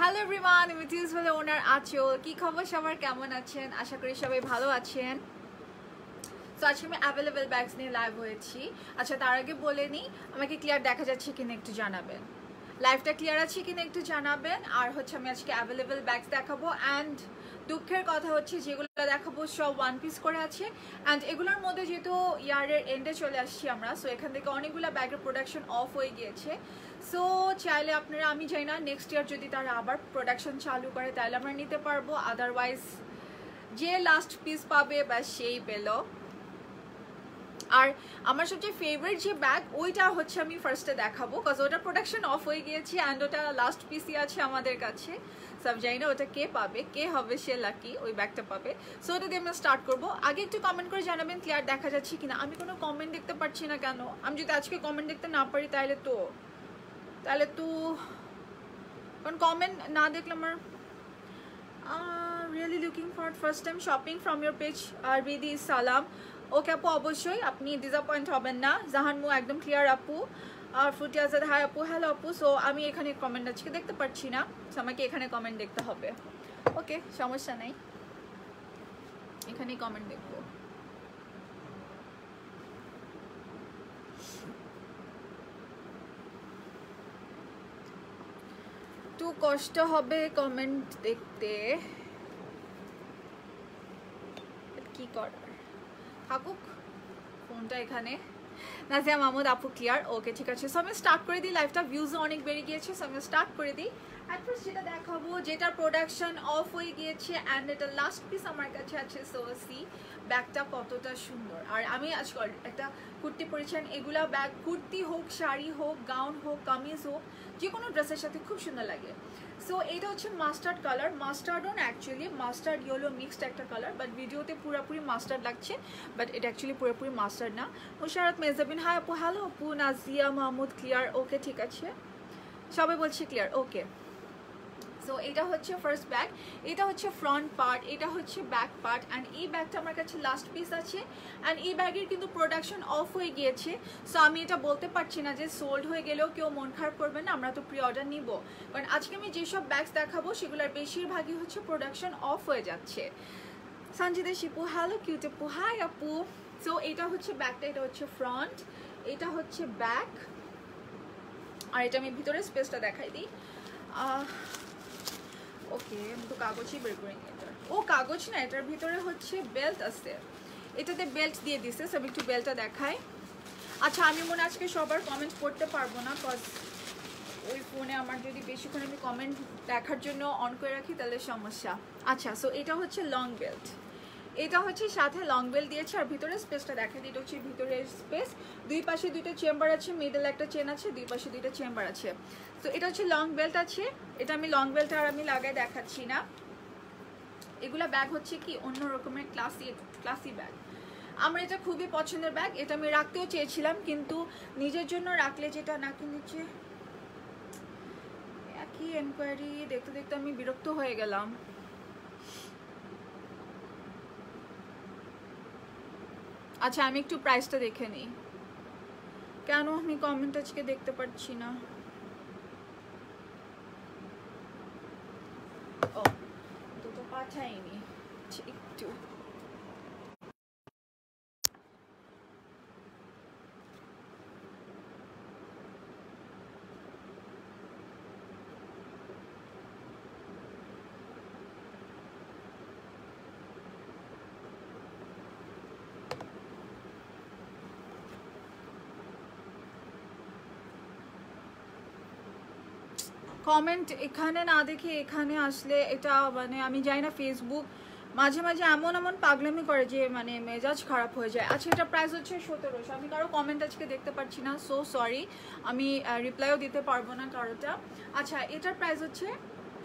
Hello everyone, আমি টিউসবেল ওনার আঁচল। কি খবর সবার, কেমন আছেন? আশা করি সবাই ভালো আছেন। তো আজকে আমি অ্যাভেলেবেল ব্যাগস নিয়ে লাইভ হয়েছি। আচ্ছা, তার আগে বলে নিই, আমাকে ক্লিয়ার দেখা যাচ্ছে কিনা একটু জানাবেন, লাইভটা ক্লিয়ার আছে কিনা একটু জানাবেন। আর হচ্ছে আমি আজকে অ্যাভেলেবেল ব্যাগস দেখাবো। অ্যান্ড দুঃখের কথা হচ্ছে যেগুলো দেখাবো সব ওয়ান পিস করে আছে। অ্যান্ড এগুলোর মধ্যে যেহেতু ইয়ারের এন্ডে চলে আসছি আমরা, সো এখান থেকে অনেকগুলো ব্যাগের প্রোডাকশন অফ হয়ে গিয়েছে। সো চাইলে আপনারা, আমি চাই না নেক্সট ইয়ার যদি তারা আবার প্রোডাকশন চালু করে তাহলে আমরা নিতে পারবো, আদারওয়াইজ যে লাস্ট পিস পাবে বা সেই পেল। আর আমার সবচেয়ে ফেভারিট যে ব্যাগ ওইটা হচ্ছে আমি ফার্স্টে দেখাবো, কজ ওটা প্রোডাকশন অফ হয়ে গিয়েছে অ্যান্ড ওটা লাস্ট পিসই আছে আমাদের কাছে। সব জানি না ওটা কে পাবে, কে হবে সে লাকি ওই ব্যাগটা পাবে। সো ওটা দিয়ে আমরা স্টার্ট করবো। আগে একটু কমেন্ট করে জানাবেন ক্লিয়ার দেখা যাচ্ছে কিনা। আমি কোনো কমেন্ট দেখতে পাচ্ছি না কেন? আমি যদি আজকে কমেন্ট দেখতে না পারি তাহলে তো কারণ কমেন্ট না দেখলে আমার really looking for first time shopping from your page আর বিদি সালাম। ওকে আপু, অবশ্যই আপনি ডিসঅ্যাপয়েন্ট হবেন না। জাহানমু একদম ক্লিয়ার আপু। আর ফ্রুটি আজাদ হাই আপু, হ্যালো আপু। সো আমি এখানে কমেন্ট আজকে দেখতে পাচ্ছি না, সো আমাকে এখানে কমেন্ট দেখতে হবে। ওকে, সমস্যা নেই, এখানেই কমেন্ট দেখবো। একটু কষ্ট হবে কমেন্ট দেখতে, কি করার, থাকুক ফোনটা এখানে। নাজিয়া মাহমুদ আপু ক্লিয়ার, ওকে ঠিক আছে। সো আমি স্টার্ট করে দিই, লাইভটা ভিউজও অনেক বেড়ে গিয়েছে, সো আমি স্টার্ট করে দিই। অ্যাট ফার্স্ট যেটা দেখাবো, যেটার প্রোডাকশন অফ হয়ে গিয়েছে অ্যান্ড এটা লাস্ট পিস আমার কাছে আছে। সো সি ব্যাগটা কতটা সুন্দর। আর আমি আজকাল একটা কুর্তি পরেছেন, এগুলা ব্যাগ কুর্তি হোক, শাড়ি হোক, গাউন হোক, কামিজ হোক, যে কোনো ড্রেসের সাথে খুব সুন্দর লাগে। সো এটা হচ্ছে mustard colour, mustard on actually mustard yellow mixed একটা কালার, বাট ভিডিওতে পুরোপুরি মাস্টার্ড লাগছে, বাট এটা অ্যাকচুয়ালি পুরোপুরি মাস্টার্ড না। মুশারত মেজাবিন হাই আপু, হ্যালো আপু। নাজিয়া মাহমুদ ক্লিয়ার, ওকে ঠিক আছে, সবাই বলছি ক্লিয়ার, ওকে। সো এটা হচ্ছে ফার্স্ট ব্যাগ, এটা হচ্ছে ফ্রন্ট পার্ট, এটা হচ্ছে ব্যাক পার্ট। অ্যান্ড এই ব্যাগটা আমার কাছে লাস্ট পিস আছে অ্যান্ড এই ব্যাগের কিন্তু প্রোডাকশন অফ হয়ে গিয়েছে। সো আমি এটা বলতে পারছি না যে সোল্ড হয়ে গেলেও কেউ মন খারাপ করবে না, আমরা তো প্রি অর্ডার নিব। কারণ আজকে আমি যেসব ব্যাগস দেখাবো সেগুলোর বেশিরভাগই হচ্ছে প্রোডাকশন অফ হয়ে যাচ্ছে। সঞ্জিদা শিপু, হ্যালো কিউট আপু, হাই আপু। সো এটা হচ্ছে ব্যাগটা, এটা হচ্ছে ফ্রন্ট, এটা হচ্ছে ব্যাক। আর এটা আমি ভিতরে স্পেসটা দেখাই দিই। ওকে, আমি তো কাগজই বের করি নি। এটার ও কাগজ না, এটার ভিতরে হচ্ছে বেল্ট আছে, এটাতে বেল্ট দিয়ে দিছে। সব একটু বেল্টটা দেখাই। আচ্ছা, আমি মনে আজকে সবার কমেন্ট পড়তে পারবো না, কজ ওই ফোনে আমার যদি বেশিক্ষণ আমি কমেন্ট দেখার জন্য অন করে রাখি তাহলে সমস্যা। আচ্ছা, সো এটা হচ্ছে লং বেল্ট, এটা হচ্ছে সাথে লং বেল্ট দিয়েছে। আর ভিতরে স্পেসটা দেখা দিই, এটা হচ্ছে ভিতরের স্পেস। দুই পাশে দুইটা চেম্বার আছে, মিডল একটা চেন আছে, দুই পাশে দুইটা চেম্বার আছে। তো এটা হচ্ছে লং বেল্ট আছে। এটা আমি লং বেল্ট আর আমি লাগাই দেখাচ্ছি না। এগুলা ব্যাগ হচ্ছে কি অন্য রকমের ক্লাসি ব্যাগ। আমার এটা খুবই পছন্দের ব্যাগ, এটা আমি রাখতেও চেয়েছিলাম, কিন্তু নিজের জন্য রাখলে যেটা নাকি নিচে একই এনকোয়ারি দেখতে দেখতে আমি বিরক্ত হয়ে গেলাম। আচ্ছা, আমি একটু প্রাইসটা দেখে নিই, কেন আমি কমেন্ট আজকে দেখতে পাচ্ছি না। ও তো পাঠাইনি একটু। কমেন্ট এখানে না দেখে এখানে আসলে এটা মানে আমি জানি না, ফেসবুক মাঝে মাঝে এমন এমন পাগলামি করে যে মানে মেজাজ খারাপ হয়ে যায়। আচ্ছা, এটা প্রাইস হচ্ছে 1700। আমি কারো কমেন্ট আজকে দেখতে পাচ্ছি না, সো সরি, আমি রিপ্লাইও দিতে পারবো না কারোটা। আচ্ছা, এটার প্রাইস হচ্ছে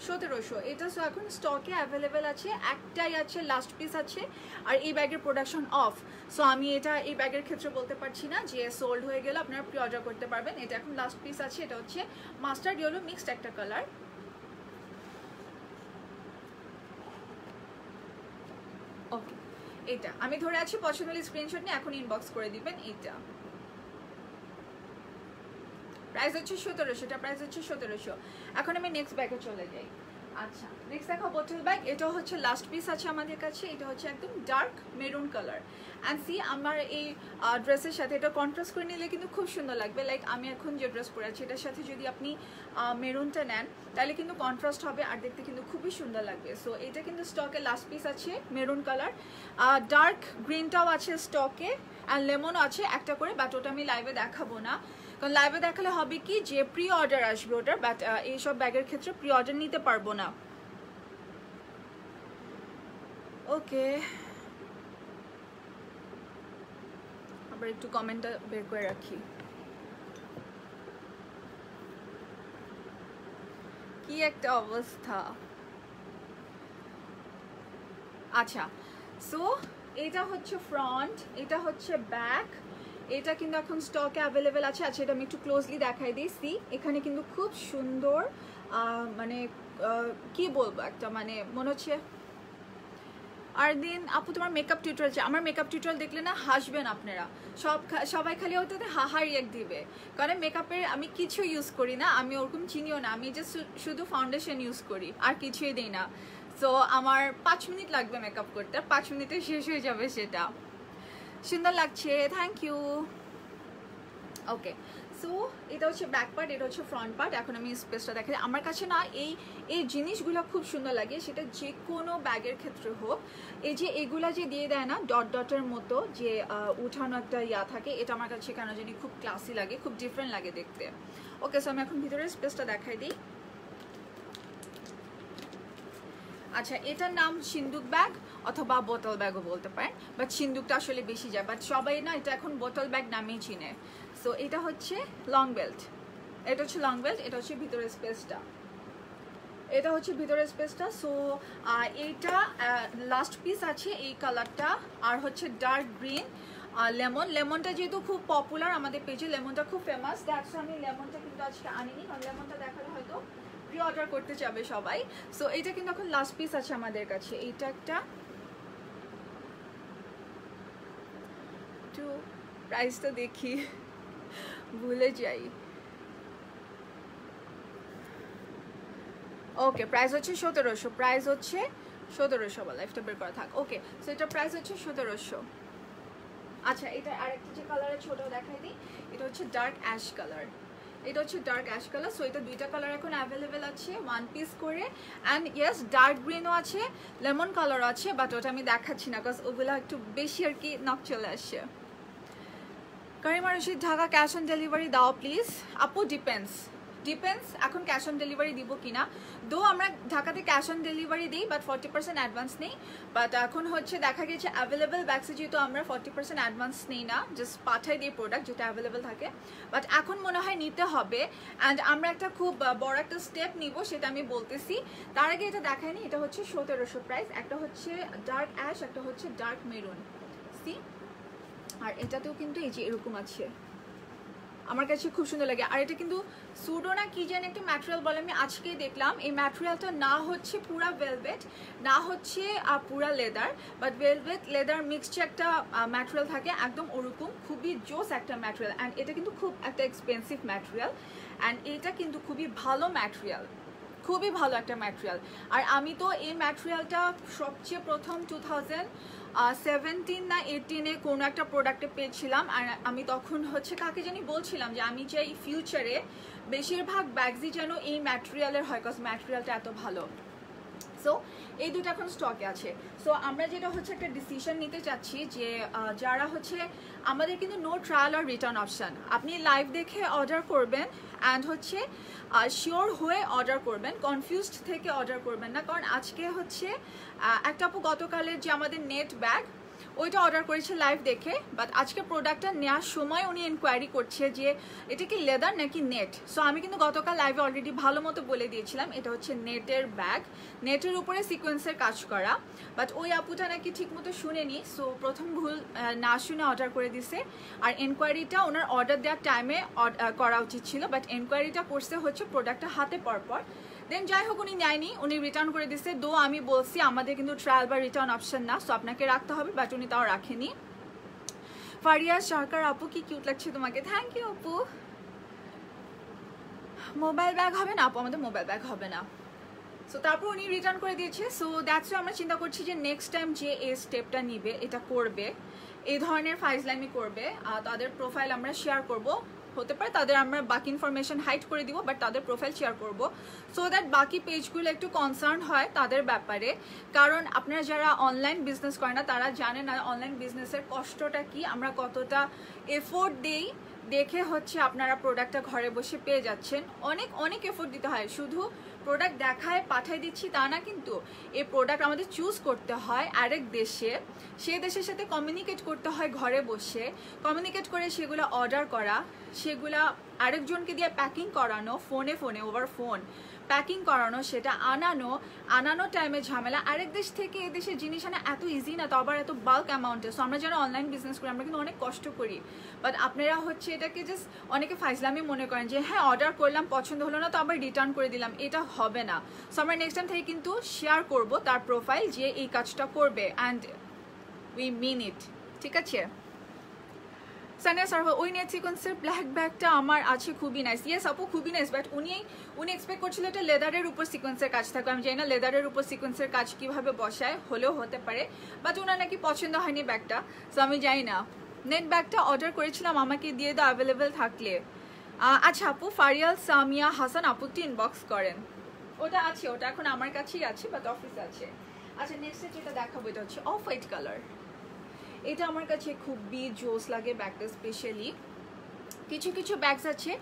1700। এটা সো এখন স্টকে অ্যাভেলেবেল আছে, একটাই আছে, লাস্ট পিস আছে। আর এই ব্যাগের প্রোডাকশন অফ। সো আমি এটা এই ব্যাগের ক্ষেত্রে বলতে পারছি না যে সোল্ড হয়ে গেলে আপনারা প্রি অর্ডার করতে পারবেন। এটা এখন লাস্ট পিস আছে। এটা হচ্ছে মাস্টার্ড ইয়েলো মিক্সড একটা কালার। ওকে, এটা আমি ধরে আছি, পছন্দ হলে স্ক্রিনশট নিয়ে এখন ইনবক্স করে দিবেন। এটা প্রাইস হচ্ছে 1700, এটা প্রাইস হচ্ছে 1700। এখন আমি নেক্সট ব্যাগে চলে যাই। আচ্ছা নেক্সট দেখো বোটল ব্যাগ, এটা হচ্ছে লাস্ট পিস আছে আমাদের কাছে। এটা হচ্ছে একদম dark maroon colour and see আমার এই ড্রেসের সাথে এটা কন্ট্রাস্ট করে নিলে কিন্তু খুব সুন্দর লাগবে। লাইক আমি এখন যে ড্রেস পরে আছি এটার সাথে যদি আপনি মেরুনটা নেন তাহলে কিন্তু কন্ট্রাস্ট হবে আর দেখতে কিন্তু খুবই সুন্দর লাগবে। সো এটা কিন্তু স্টকে লাস্ট পিস আছে মেরুন কালার, ডার্ক গ্রিনটাও আছে স্টকে অ্যান্ড লেমনও আছে একটা করে, বাট ওটা আমি লাইভে দেখাবো না, কারণ লাইভে দেখালে হবে কি যে প্রি অর্ডার আসবে ওটার, বাট এইসব ব্যাগের ক্ষেত্রে প্রি অর্ডার নিতে পারবো না। ওকে আবার একটু কমেন্টটা বের করে রাখি। কি একটা অবস্থা। আচ্ছা সো এটা হচ্ছে ফ্রন্ট, এটা হচ্ছে ব্যাক, এটা কিন্তু এখন স্টকে অ্যাভেলেবেল আছে। আচ্ছা এটা আমি একটু ক্লোজলি দেখাই দিই। সি এখানে কিন্তু খুব সুন্দর মানে কি বলবো একটা মানে মনে হচ্ছে। আর দিন আপু তোমার মেকআপ টিউটোরিয়াল চাই, আমার মেকআপ টিউটোরিয়াল দেখলে না হাসবেন আপনারা, সবাই খালি ওটাতে হাহা রিয়েক্ট দিবে, কারণ মেকআপের আমি কিছু ইউজ করি না, আমি ওরকম চিনিও না, আমি জাস্ট শুধু ফাউন্ডেশন ইউজ করি আর কিছুই দিই না। সো আমার 5 মিনিট লাগবে মেকআপ করতে, 5 মিনিটে শেষ হয়ে যাবে সেটা। সুন্দর লাগছে, থ্যাংক ইউ। ওকে সো এটা হচ্ছে ব্যাক পার্ট, এটা হচ্ছে ফ্রন্ট পার্ট। এখন আমি স্পেসটা দেখাই। আমার কাছে না এই জিনিসগুলো খুব সুন্দর লাগে, সেটা যে কোনো ব্যাগের ক্ষেত্রে হোক। এই যে এগুলা যে দিয়ে দেয় না ডট ডটের মতো যে উঠানো একটা ইয়া থাকে, এটা আমার কাছে কেন জানি খুব ক্লাসি লাগে, খুব ডিফারেন্ট লাগে দেখতে। ওকে সো আমি এখন ভিতরের স্পেসটা দেখাই দিই। আচ্ছা এটার নাম সিন্দুক ব্যাগ অথবা বোতল ব্যাগও বলতে পারেন, বাট সিন্দুকটা আসলে বেশি যায়, বাট সবাই না এটা এখন বোতল ব্যাগ নামেই চিনে। সো এটা হচ্ছে লং বেল্ট, এটা হচ্ছে লং বেল্ট, এটা হচ্ছে ভিতরের স্পেসটা, এটা হচ্ছে ভিতরের স্পেসটা। সো এইটা লাস্ট পিস আছে এই কালারটা, আর হচ্ছে ডার্ক গ্রিন লেমন। লেমনটা যেহেতু খুব পপুলার আমাদের পেজে, লেমনটা খুব ফেমাস, দ্যাটস আমি লেমনটা কিন্তু আজকে আনিনি, কারণ লেমনটা দেখালে হয়তো প্রি অর্ডার করতে চাবে সবাই। সো এটা কিন্তু এখন লাস্ট পিস আছে আমাদের কাছে। এইটা একটা একটু প্রাইসটা দেখি, ভুলে যাই। ওকে প্রাইস হচ্ছে 1700, প্রাইস হচ্ছে 1700, বলা লাইফটা বের করা থাক। ওকে সো এটা প্রাইস হচ্ছে 1700। আচ্ছা এটা আরেকটা যে কালারের ছোট দেখাই দিই, এটা হচ্ছে ডার্ক অ্যাশ কালার, এটা হচ্ছে ডার্ক অ্যাশ কালার। সো এটা দুইটা কালার এখন অ্যাভেলেবেল আছে 1 পিস করে, অ্যান্ড ইয়েস ডার্ক গ্রিনও আছে, লেমন কালারও আছে, বাট ওটা আমি দেখাচ্ছি না বিকজ ওগুলো একটু বেশি আর কি নক চলে আসছে। Karima Rashid Dhaka cash on delivery দাও প্লিজ। আপু ডিপেন্ডস এখন ক্যাশ অন ডেলিভারি দিব কিনা। দো আমরা ঢাকাতে ক্যাশ অন ডেলিভারি দিই, বাট 40% অ্যাডভান্স নেই। বাট এখন হচ্ছে দেখা গেছে অ্যাভেলেবেল ব্যাগসে যেহেতু আমরা 40% অ্যাডভান্স নেই না, জাস্ট পাঠাই দিই প্রোডাক্ট যেটা অ্যাভেলেবেল থাকে, বাট এখন মনে হয় নিতে হবে। অ্যান্ড আমরা একটা খুব বড় একটা স্টেপ নিব, সেটা আমি বলতেছি। তার আগে এটা দেখায়নি, এটা হচ্ছে 1700 প্রাইস। একটা হচ্ছে ডার্ক অ্যাশ, একটা হচ্ছে ডার্ক মেরুন, সি। আর এটাতেও কিন্তু এই যে এরকম আছে, আমার কাছে খুব সুন্দর লাগে। আর এটা কিন্তু সুডো না কি যেন একটা ম্যাটেরিয়াল বলে, আমি আজকেই দেখলাম। এই ম্যাটেরিয়ালটা না হচ্ছে পুরা ভেলভেট, না হচ্ছে পুরা leather, but velvet leather mixed একটা ম্যাটেরিয়াল থাকে, একদম ওরকম খুবই জোস একটা ম্যাটেরিয়াল। অ্যান্ড এটা কিন্তু খুব একটা এক্সপেন্সিভ ম্যাটেরিয়াল, অ্যান্ড এটা কিন্তু খুবই ভালো ম্যাটেরিয়াল, খুবই ভালো একটা ম্যাটেরিয়াল। আর আমি তো এই ম্যাটেরিয়ালটা সবচেয়ে প্রথম 2017 না 18-এ কোনো একটা প্রোডাক্টে পেয়েছিলাম। আর আমি তখন হচ্ছে কাকে জানি বলছিলাম যে আমি চাই ফিউচারে বেশিরভাগ ব্যাগসই যেন এই ম্যাটেরিয়ালের হয়, কজ ম্যাটেরিয়ালটা এত ভালো। সো এই দুটো এখন স্টকে আছে। সো আমরা যেটা হচ্ছে একটা ডিসিশন নিতে চাচ্ছি যে যারা হচ্ছে আমাদের কিন্তু নো ট্রায়াল আর রিটার্ন অপশান, আপনি লাইভ দেখে অর্ডার করবেন অ্যান্ড হচ্ছে শিওর হয়ে অর্ডার করবেন, কনফিউজড থেকে অর্ডার করবেন না। কারণ আজকে হচ্ছে একটা আপু গতকালের যে আমাদের নেট ব্যাগ ওইটা অর্ডার করেছে লাইভ দেখে, বাট আজকে প্রোডাক্টটা নেওয়ার সময় উনি এনকোয়ারি করছে যে এটা কি লেদার নাকি নেট। সো আমি কিন্তু গতকাল লাইভে অলরেডি ভালো মতো বলে দিয়েছিলাম এটা হচ্ছে নেটের ব্যাগ, নেটের উপরে সিকোয়েন্সের কাজ করা, বাট ওই আপুটা নাকি ঠিক মতো শুনেনি। সো প্রথম ভুল না শুনে অর্ডার করে দিছে। আর এনকোয়ারিটা ওনার অর্ডার দেওয়ার টাইমে করা উচিত ছিল, বাট এনকোয়ারিটা করছে হচ্ছে প্রোডাক্টটা হাতে পরপর। দেন যাই হোক উনি নেয়নি, উনি রিটার্ন করে দিচ্ছে। দো আমি বলছি আমাদের কিন্তু ট্রায়াল বা রিটার্ন অপশন না, সো আপনাকে রাখতে হবে, বাট উনি তাও রাখেনি। ফারিয়া সরকার আপু কি কিউট লাগছে তোমাকে, থ্যাংক ইউ আপু। মোবাইল ব্যাগ হবে না আপু, আমাদের মোবাইল ব্যাগ হবে না। সো তারপর উনি রিটার্ন করে দিয়েছে। সো দ্যাটস আমরা চিন্তা করছি যে নেক্সট টাইম যে এই স্টেপটা নিবে, এটা করবে, এই ধরনের ফাইজলামি করবে, তাদের প্রোফাইল আমরা শেয়ার করব। হতে পারে তাদের আমরা বাকি ইনফরমেশন হাইড করে দিব, বাট তাদের প্রোফাইল শেয়ার করব সো দ্যাট বাকি পেজগুলো একটু কনসার্ন হয় তাদের ব্যাপারে। কারণ আপনারা যারা অনলাইন বিজনেস করেন না তারা জানে না অনলাইন বিজনেসের কষ্টটা কি, আমরা কতটা এফোর্ট দেই, দেখে হচ্ছে আপনারা প্রোডাক্টটা ঘরে বসে পেয়ে যাচ্ছেন। অনেক অনেক এফোর্ট দিতে হয়, শুধু প্রোডাক্ট দেখায় পাঠিয়ে দিচ্ছি তা না, কিন্তু এই প্রোডাক্ট আমাদের চুজ করতে হয় আরেক দেশে, সে দেশের সাথে কমিউনিকেট করতে হয় ঘরে বসে, কমিউনিকেট করে সেগুলো অর্ডার করা, সেগুলা আরেকজনকে দিয়ে প্যাকিং করানো, ফোনে ওভার ফোন প্যাকিং করানো, সেটা আনানো টাইমে ঝামেলা। আরেক দেশ থেকে এ দেশের জিনিস আনা এত ইজি না, তো আবার এত বাল্ক অ্যামাউন্টে। সো আমরা যারা অনলাইন বিজনেস করি আমরা কিন্তু অনেক কষ্ট করি, বাট আপনারা হচ্ছে এটাকে জাস্ট অনেকে ফাইজলামি মনে করেন যে হ্যাঁ অর্ডার করলাম পছন্দ হলো না তো আবার রিটার্ন করে দিলাম, এটা হবে না। সো আমরা নেক্সট টাইম থেকে কিন্তু শেয়ার করব তার প্রোফাইল যে এই কাজটা করবে, অ্যান্ড উই মিন ইট, ঠিক আছে? সানিয়া সারফা, ওই নেট সিকোয়েন্সের ব্ল্যাক ব্যাগটা আমার আছে, খুবই নাইস। ইয়েস আপু খুবই নাইস, বাট উনি এক্সপেক্ট করছিল এটা লেদারের উপর সিকোয়েন্সের কাজ থাকবে। আমি জানি না লেদারের উপর সিকোয়েন্সের কাজ কিভাবে বসায়, হলেও হতে পারে, বাট ওনার নাকি পছন্দ হয়নি ব্যাগটা। সো আমি জানি না, নেট ব্যাগটা অর্ডার করেছিলাম, আমাকে দিয়ে দাও অ্যাভেলেবেল থাকলে। আচ্ছা আপু, ফারিয়াল সামিয়া হাসান আপু একটু ইনবক্স করেন। ওটা আছে, ওটা এখন আমার কাছেই আছে, বাট অফিসে আছে। আচ্ছা নেক্সট যেটা দেখাবো এটা হচ্ছে অফ হোয়াইট কালার। এটা আমার কাছে খুবই জোস লাগে ব্যাগটা, স্পেশালি কিছু কিছু ব্যাগস আছে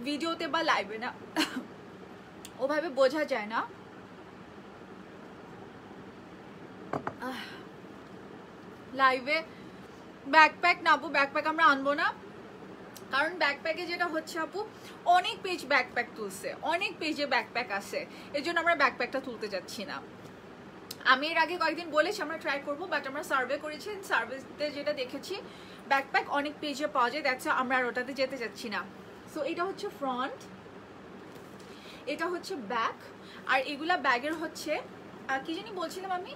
ভিডিওতে বা লাইভে না ওভাবে বোঝা যায় না। লাইভে ব্যাকপ্যাক না আপু, ব্যাকপ্যাক আমরা আনবো না, কারণ ব্যাকপ্যাকে যেটা হচ্ছে আপু অনেক পেজ ব্যাকপ্যাক তুলছে, অনেক পেজে ব্যাকপ্যাক আছে, এই জন্য আমরা ব্যাকপ্যাকটা তুলতে যাচ্ছি না। আমি এর আগে কয়েকদিন বলেছি আমরা ট্রাই করবো, বাট আমরা সার্ভে করেছি, সার্ভেতে যেটা দেখেছি ব্যাকপ্যাক অনেক পেজে পাওয়া যায়, দ্যাটস আমরা আর ওটাতে যেতে যাচ্ছি না। সো এটা হচ্ছে ফ্রন্ট, এটা হচ্ছে ব্যাক, আর এগুলা ব্যাগের হচ্ছে কি জানি বলছিলাম আমি,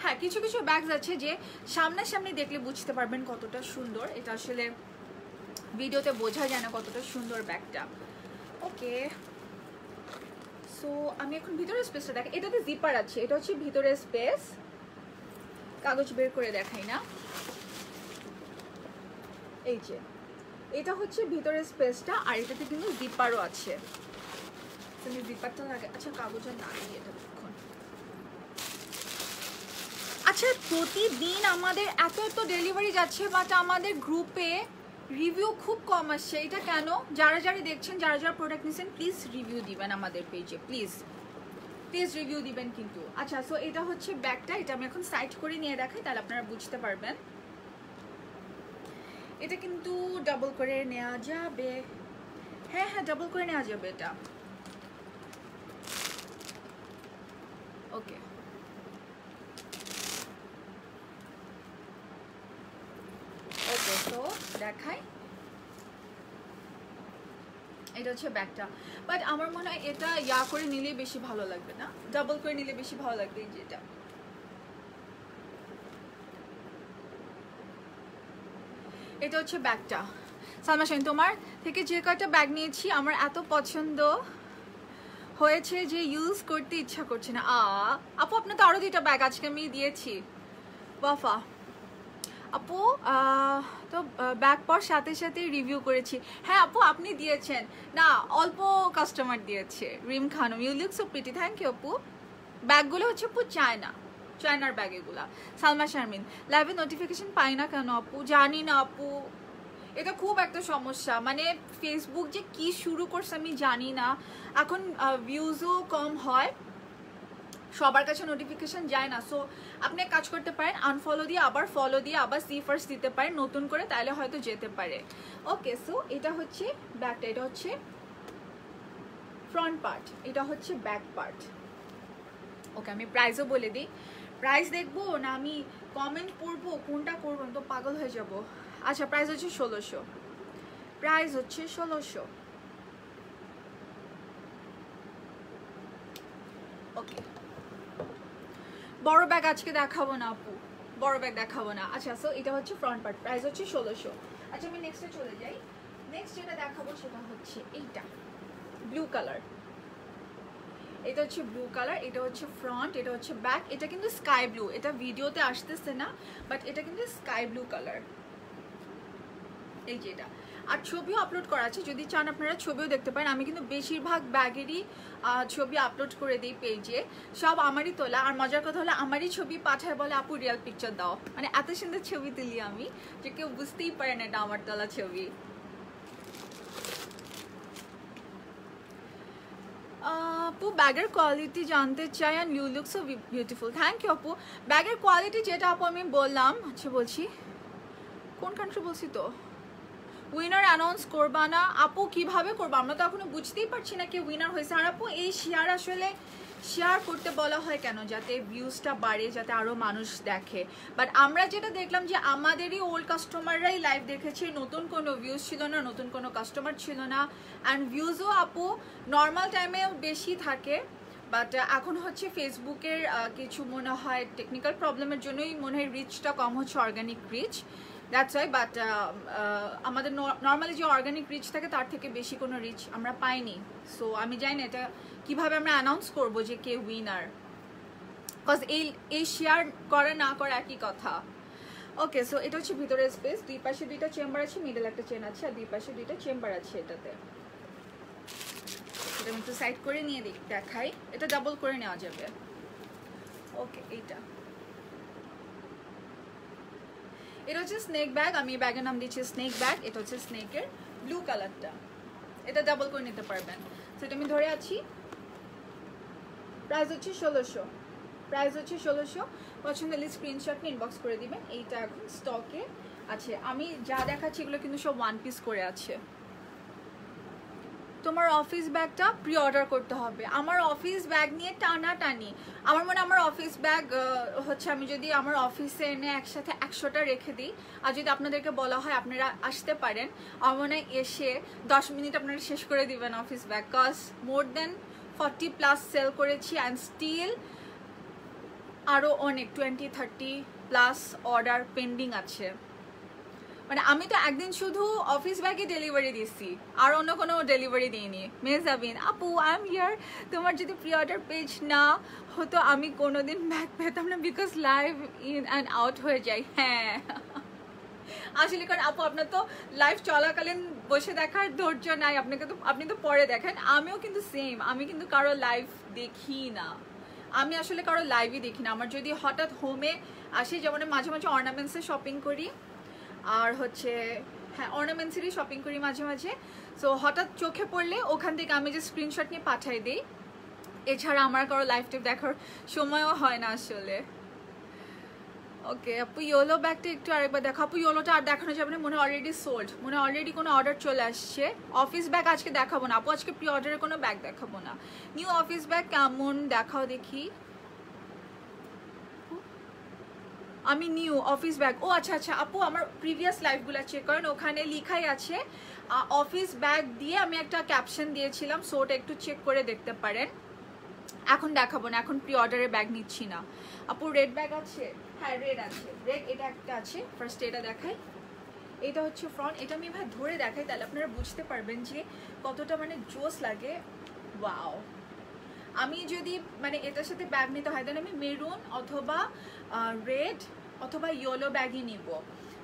হ্যাঁ কিছু কিছু ব্যাগস আছে যে সামনাসামনি দেখলে বুঝতে পারবেন কতটা সুন্দর, এটা আসলে ভিডিওতে বোঝা যায় না কতটা সুন্দর ব্যাগটা। ওকে, সো আমি এখন ভিতরের স্পেসটা দেখাই। এটাতে জিপার আছে, এটা হচ্ছে ভিতরের স্পেস, কাগজ বের করে দেখাই না, এই যে এটা হচ্ছে ভিতরের স্পেসটা, আর এটাতে কিন্তু জিপারও আছে। তুমি জিপারটা লাগে, আচ্ছা কাগজের না এটা এখন। আচ্ছা প্রতিদিন আমাদের এত ডেলিভারি যাচ্ছে, বাট আমাদের গ্রুপে রিভিউ খুব কম আসছে, এটা কেন? যারা যারা দেখছেন, যারা যারা প্রোডাক্ট নিচ্ছেন, প্লিজ রিভিউ দিবেন আমাদের পেজে, প্লিজ রিভিউ দিবেন কিন্তু। আচ্ছা সো এটা হচ্ছে ব্যাগটা, এটা আমি এখন সাইড করে নিয়ে দেখাই, তাহলে আপনারা বুঝতে পারবেন। এটা কিন্তু ডাবল করে নেওয়া যাবে, হ্যাঁ ডাবল করে নেওয়া যাবে এটা। ওকে, তো দেখাই, এটা হচ্ছে ব্যাগটা, বাট আমার মনে হয় এটা ইয়া করে নিলে বেশি ভালো লাগবে না, ডাবল করে নিলে বেশি ভালো লাগবে। এই যেটা এটা হচ্ছে ব্যাগটা। সালমা শাহিন, তোমার থেকে যে কয়টা ব্যাগ নিয়েছি আমার এত পছন্দ হয়েছে যে ইউজ করতে ইচ্ছা করছে না। আপু আপনার তো আরো 2টা ব্যাগ আজকে আমি দিয়েছি, বাফা আপু তো ব্যাগ পর সাথে সাথে রিভিউ করেছি। হ্যাঁ আপু আপনি দিয়েছেন না, অল্প কাস্টমার দিয়েছে। Rim Khanam, you look so pretty, thank you আপু। ব্যাগগুলো হচ্ছে আপু চায়নার ব্যাগ এগুলা। সালমা শারমিন, লাইভে নোটিফিকেশন পাই না কেন আপু? জানি না আপু, এটা খুব একটা সমস্যা, মানে ফেসবুক যে কি শুরু করছে আমি জানি না, এখন ভিউজও কম হয়, সবার কাছে নোটিফিকেশন যায় না। সো আপনি কাজ করতে পারেন, আনফলো দিয়ে আবার ফলো দিয়ে আবার সি ফার্স্ট দিতে পারেন নতুন করে, তাহলে হয়তো যেতে পারে। ওকে, সো এটা হচ্ছে ব্যাকটা, এটা হচ্ছে ফ্রন্ট পার্ট, এটা হচ্ছে ব্যাক পার্ট। ওকে, আমি প্রাইসও বলে দিই। প্রাইস দেখবো না আমি কমেন্ট পড়বো, কোনটা করবো তো পাগল হয়ে যাব। আচ্ছা প্রাইস হচ্ছে 1600, প্রাইস হচ্ছে 1600। ওকে, বড় ব্যাগ আজকে দেখাবো না আপু, বড় ব্যাগ দেখাবো না। আচ্ছা সো এটা হচ্ছে ফ্রন্ট পার্ট, প্রাইস হচ্ছে 1600। আচ্ছা আমি নেক্সটে চলে যাই। নেক্সট যেটা দেখাবো সেটা হচ্ছে এইটা, ব্লু কালার। এটা হচ্ছে ব্লু কালার, এটা হচ্ছে ফ্রন্ট, এটা হচ্ছে ব্যাক। এটা কিন্তু স্কাই ব্লু, এটা ভিডিওতে আসতেছে না বাট এটা কিন্তু স্কাই ব্লু কালার, এই যে এটা। আর ছবিও আপলোড করা আছে, যদি চান আপনারা ছবিও দেখতে পারেন। আমি কিন্তু বেশিরভাগ ব্যাগেরই ছবি আপলোড করে দিই পেজে, সব আমারই তোলা। আর মজার কথা হলো আমারই ছবি পাঠায়, বলে আপু রিয়েল পিকচার দাও, মানে এত সুন্দর ছবি তুলি আমি যে কেউ বুঝতেই পারে না এটা আমার তোলা ছবি। আপু ব্যাগের কোয়ালিটি জানতে চাই, and you look so beautiful. Thank you আপু। ব্যাগের কোয়ালিটি যেটা আপু আমি বললাম, আচ্ছা বলছি কোন কান্ট্রি বলছি তো, উইনার অ্যানাউন্স করবা না আপু? কিভাবে করবো, আমরা তো এখনো বুঝতেই পারছি না কে উইনার হয়েছে। আর আপু এই শেয়ার আসলে শেয়ার করতে বলা হয় কেন, যাতে ভিউজটা বাড়ে, যাতে আরও মানুষ দেখে। বাট আমরা যেটা দেখলাম যে আমাদেরই ওল্ড কাস্টমাররাই লাইভ দেখেছে, নতুন কোনো ভিউজ ছিল না, নতুন কোনো কাস্টমার ছিল না। অ্যান্ড ভিউজও আপু নর্মাল টাইমেও বেশি থাকে, বাট এখন হচ্ছে ফেসবুকের কিছু মনে হয় টেকনিক্যাল প্রবলেমের জন্যই মনে হয় রিচটা কম হচ্ছে, organic reach, that's why. But আমাদের নর্মালি যে অর্গানিক রিচ থাকে তার থেকে বেশি কোনো রিচ আমরা পাইনি। সো আমি জানি না এটা কিভাবে আমরা অ্যানাউন্স করবো যে কে উইনার, বিকজ এই শেয়ার করে না করে একই কথা। ওকে, সো এটা হচ্ছে ভিতরের স্পেস, দুই পাশে দুইটা চেম্বার আছে, মিডল একটা চেন আছে, আর দুই পাশে দুইটা চেম্বার আছে এটাতে। এটা আমি একটু সাইড করে নিয়ে দেখাই, এটা ডাবল করে নেওয়া যাবে। ওকে, এইটা এটা হচ্ছে স্নেক ব্যাগ, আমি ব্যাগের নাম দিচ্ছি স্নেক ব্যাগ। এটা হচ্ছে স্নেকের ব্লু কালারটা, এটা ডাবল করে নিতে পারবেন। সেটা আমি ধরে আছি। প্রাইস হচ্ছে 1600, প্রাইস হচ্ছে 1600। পছন্দ হলে স্ক্রিনশট নিয়ে ইনবক্স করে দিবেন। এইটা এখন স্টকে আছে। আমি যা দেখাচ্ছি এগুলো কিন্তু সব ওয়ান পিস করে আছে। তোমার অফিস ব্যাগটা প্রি অর্ডার করতে হবে। আমার অফিস ব্যাগ নিয়ে টানাটানি, আমার মনে আমার অফিস ব্যাগ হচ্ছে আমি যদি আমার অফিসে এনে একসাথে 100টা রেখে দিই, আর যদি আপনাদেরকে বলা হয় আপনারা আসতে পারেন, আমার মনে হয় এসে 10 মিনিট আপনারা শেষ করে দিবেন অফিস ব্যাগ। কজ মোর দেন 40+ সেল করেছি, অ্যান্ড স্টিল আরও অনেক 20-30+ অর্ডার পেন্ডিং আছে। মানে আমি তো একদিন শুধু অফিস ব্যাগে ডেলিভারি দিচ্ছি, আর অন্য কোনো ডেলিভারি দিইনি। মেজাবিন আপু আই এম হিয়ার, তোমার যদি প্রি অর্ডার পেজ না হতো আমি কোনোদিন ব্যাগ পেতাম না, because live in and out হয়ে যায়। হ্যাঁ আসলে কারণ আপু আপনার তো লাইভ চলাকালীন বসে দেখার ধৈর্য নাই, আপনি তো পরে দেখেন। আমিও কিন্তু সেম, আমি কিন্তু কারো লাইভ দেখি না, আমি আসলে কারো লাইভই দেখি না। আমার যদি হঠাৎ হোমে আসে, যেমন মাঝে মাঝে অর্নামেন্টসে শপিং করি, আর হচ্ছে হ্যাঁ অর্নামেন্টসেরই শপিং করি মাঝে মাঝে। সো হঠাৎ চোখে পড়লে ওখান থেকে আমি যে স্ক্রিনশট নিয়ে পাঠাই দিই, এছাড়া আমার কারো লাইভ টিপ দেখার সময়ও হয় না আসলে। ওকে আপু ইয়েলো ব্যাগটা একটু আরেকবার দেখো। আপু ইয়েলোটা আর দেখানো যাবে না, মনে অলরেডি সোল্ড, মনে অলরেডি কোনো অর্ডার চলে আসছে। অফিস ব্যাগ আজকে দেখাবো না আপু, আজকে প্রি অর্ডারের কোনো ব্যাগ দেখাবো না। নিউ অফিস ব্যাগ কেমন দেখাও দেখি। আমি নিউ অফিস ব্যাগ, ও আচ্ছা আচ্ছা আপু আমার প্রিভিয়াস লাইভগুলো চেক করেন, ওখানে লিখাই আছে অফিস ব্যাগ দিয়ে আমি একটা ক্যাপশন দিয়েছিলাম, সো ওটা একটু চেক করে দেখতে পারেন। এখন দেখাবো না, এখন প্রি অর্ডারের ব্যাগ নিচ্ছি না। আপু রেড ব্যাগ আছে? হ্যাঁ রেড আছে, রেড এটা একটা আছে। ফার্স্ট এটা দেখাই, এটা হচ্ছে ফ্রন্ট। এটা আমি এবার ধরে দেখাই, তাহলে আপনারা বুঝতে পারবেন যে কতটা মানে জোস লাগে। ওয়াও, আমি যদি মানে এটার সাথে ব্যাগ নিতে হয় তাহলে আমি মেরুন অথবা রেড অথবা ইয়েলো ব্যাগই নিব।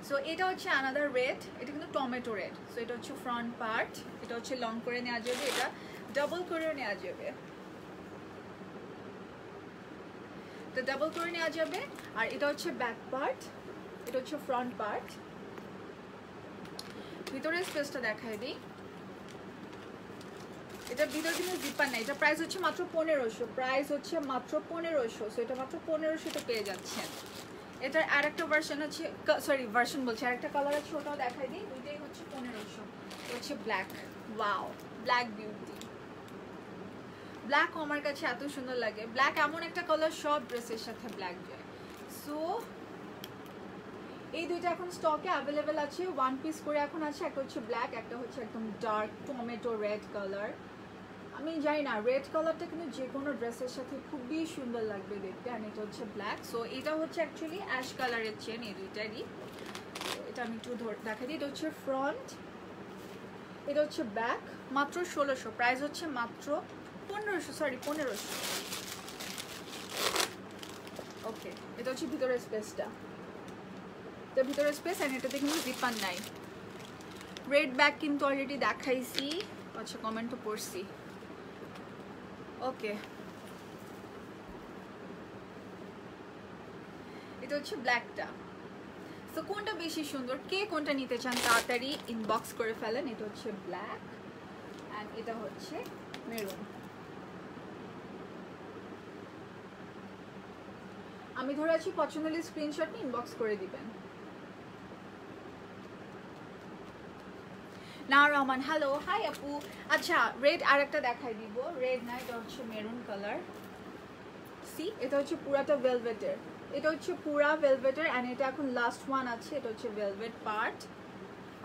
সো এটা হচ্ছে আনাদার রেড, এটা কিন্তু টমেটো রেড। সো এটা হচ্ছে ফ্রন্ট পার্ট, এটা হচ্ছে লং করে নেওয়া যাবে, এটা ডাবল করে নেওয়া যাবে, এটা ডাবল করে নেওয়া যাবে। আর এটা হচ্ছে ব্যাক পার্ট, এটা হচ্ছে ফ্রন্ট পার্ট। ভিতরের স্পেসটা দেখাই দিই। এটার ভিতরে কিন্তু জিপার নাই। এটা প্রাইস হচ্ছে মাত্র 1500, প্রাইস হচ্ছে মাত্র 1500। সো এটা মাত্র 1500 পেয়ে যাচ্ছেন। এটার আরেকটা ভার্সন আছে, সরি ভার্সন বলছি, আরেকটা কালার আছে, ওটাও দেখাই দিই। দুইটাই হচ্ছে 1500। হচ্ছে black, wow black beauty. Black আমার কাছে এত সুন্দর লাগে, ব্ল্যাক এমন একটা কালার সব ড্রেসের সাথে ব্ল্যাক যায়। সো এই দুইটা এখন স্টকে অ্যাভেলেবেল আছে, ওয়ান পিস করে এখন আছে। একটা হচ্ছে ব্ল্যাক, একটা হচ্ছে একদম ডার্ক টমেটো রেড কালার। আমি জানি না, রেড কালারটা কিন্তু যে কোনো ড্রেসের সাথে খুবই সুন্দর লাগবে দেখতে। আর এটা হচ্ছে ব্ল্যাক। সো এটা হচ্ছে অ্যাকচুয়ালি অ্যাশ কালারের চেন, এই দুইটারই। এটা আমি একটু দেখা দিই। এটা হচ্ছে ফ্রন্ট, এটা হচ্ছে ব্যাক। মাত্র 1600, প্রাইস হচ্ছে মাত্র 1500 সরি 1500। ওকে, এটা হচ্ছে ভিতরের স্পেসটা, তো ভিতরের স্পেস এন্ড এটাতে কিন্তু জিপার নাই। রেড ব্যাগ কিন্তু অলরেডি দেখাইছি, আচ্ছা কমেন্ট তো পড়ছি। ওকে, এটা হচ্ছে ব্ল্যাকটা। তো কোনটা বেশি সুন্দর, কে কোনটা নিতে চান তাড়াতাড়ি ইনবক্স করে ফেলেন। এটা হচ্ছে ব্ল্যাক অ্যান্ড এটা হচ্ছে মেরুন। আমি ধরে আছি, পছন্দ হলে স্ক্রিনশট নিয়ে ইনবক্স করে দিবেন। না রহমান হ্যালো, হাই আপু। আচ্ছা রেড আর একটা দেখাই দিব, রেড না এটা হচ্ছে মেরুন কালার। সি এটা হচ্ছে পুরাটা ভেলভেটের, এটা হচ্ছে পুরা ভেলভেটের অ্যান্ড এটা এখন লাস্ট ওয়ান আছে, এটা হচ্ছে ভেলভেট পার্ট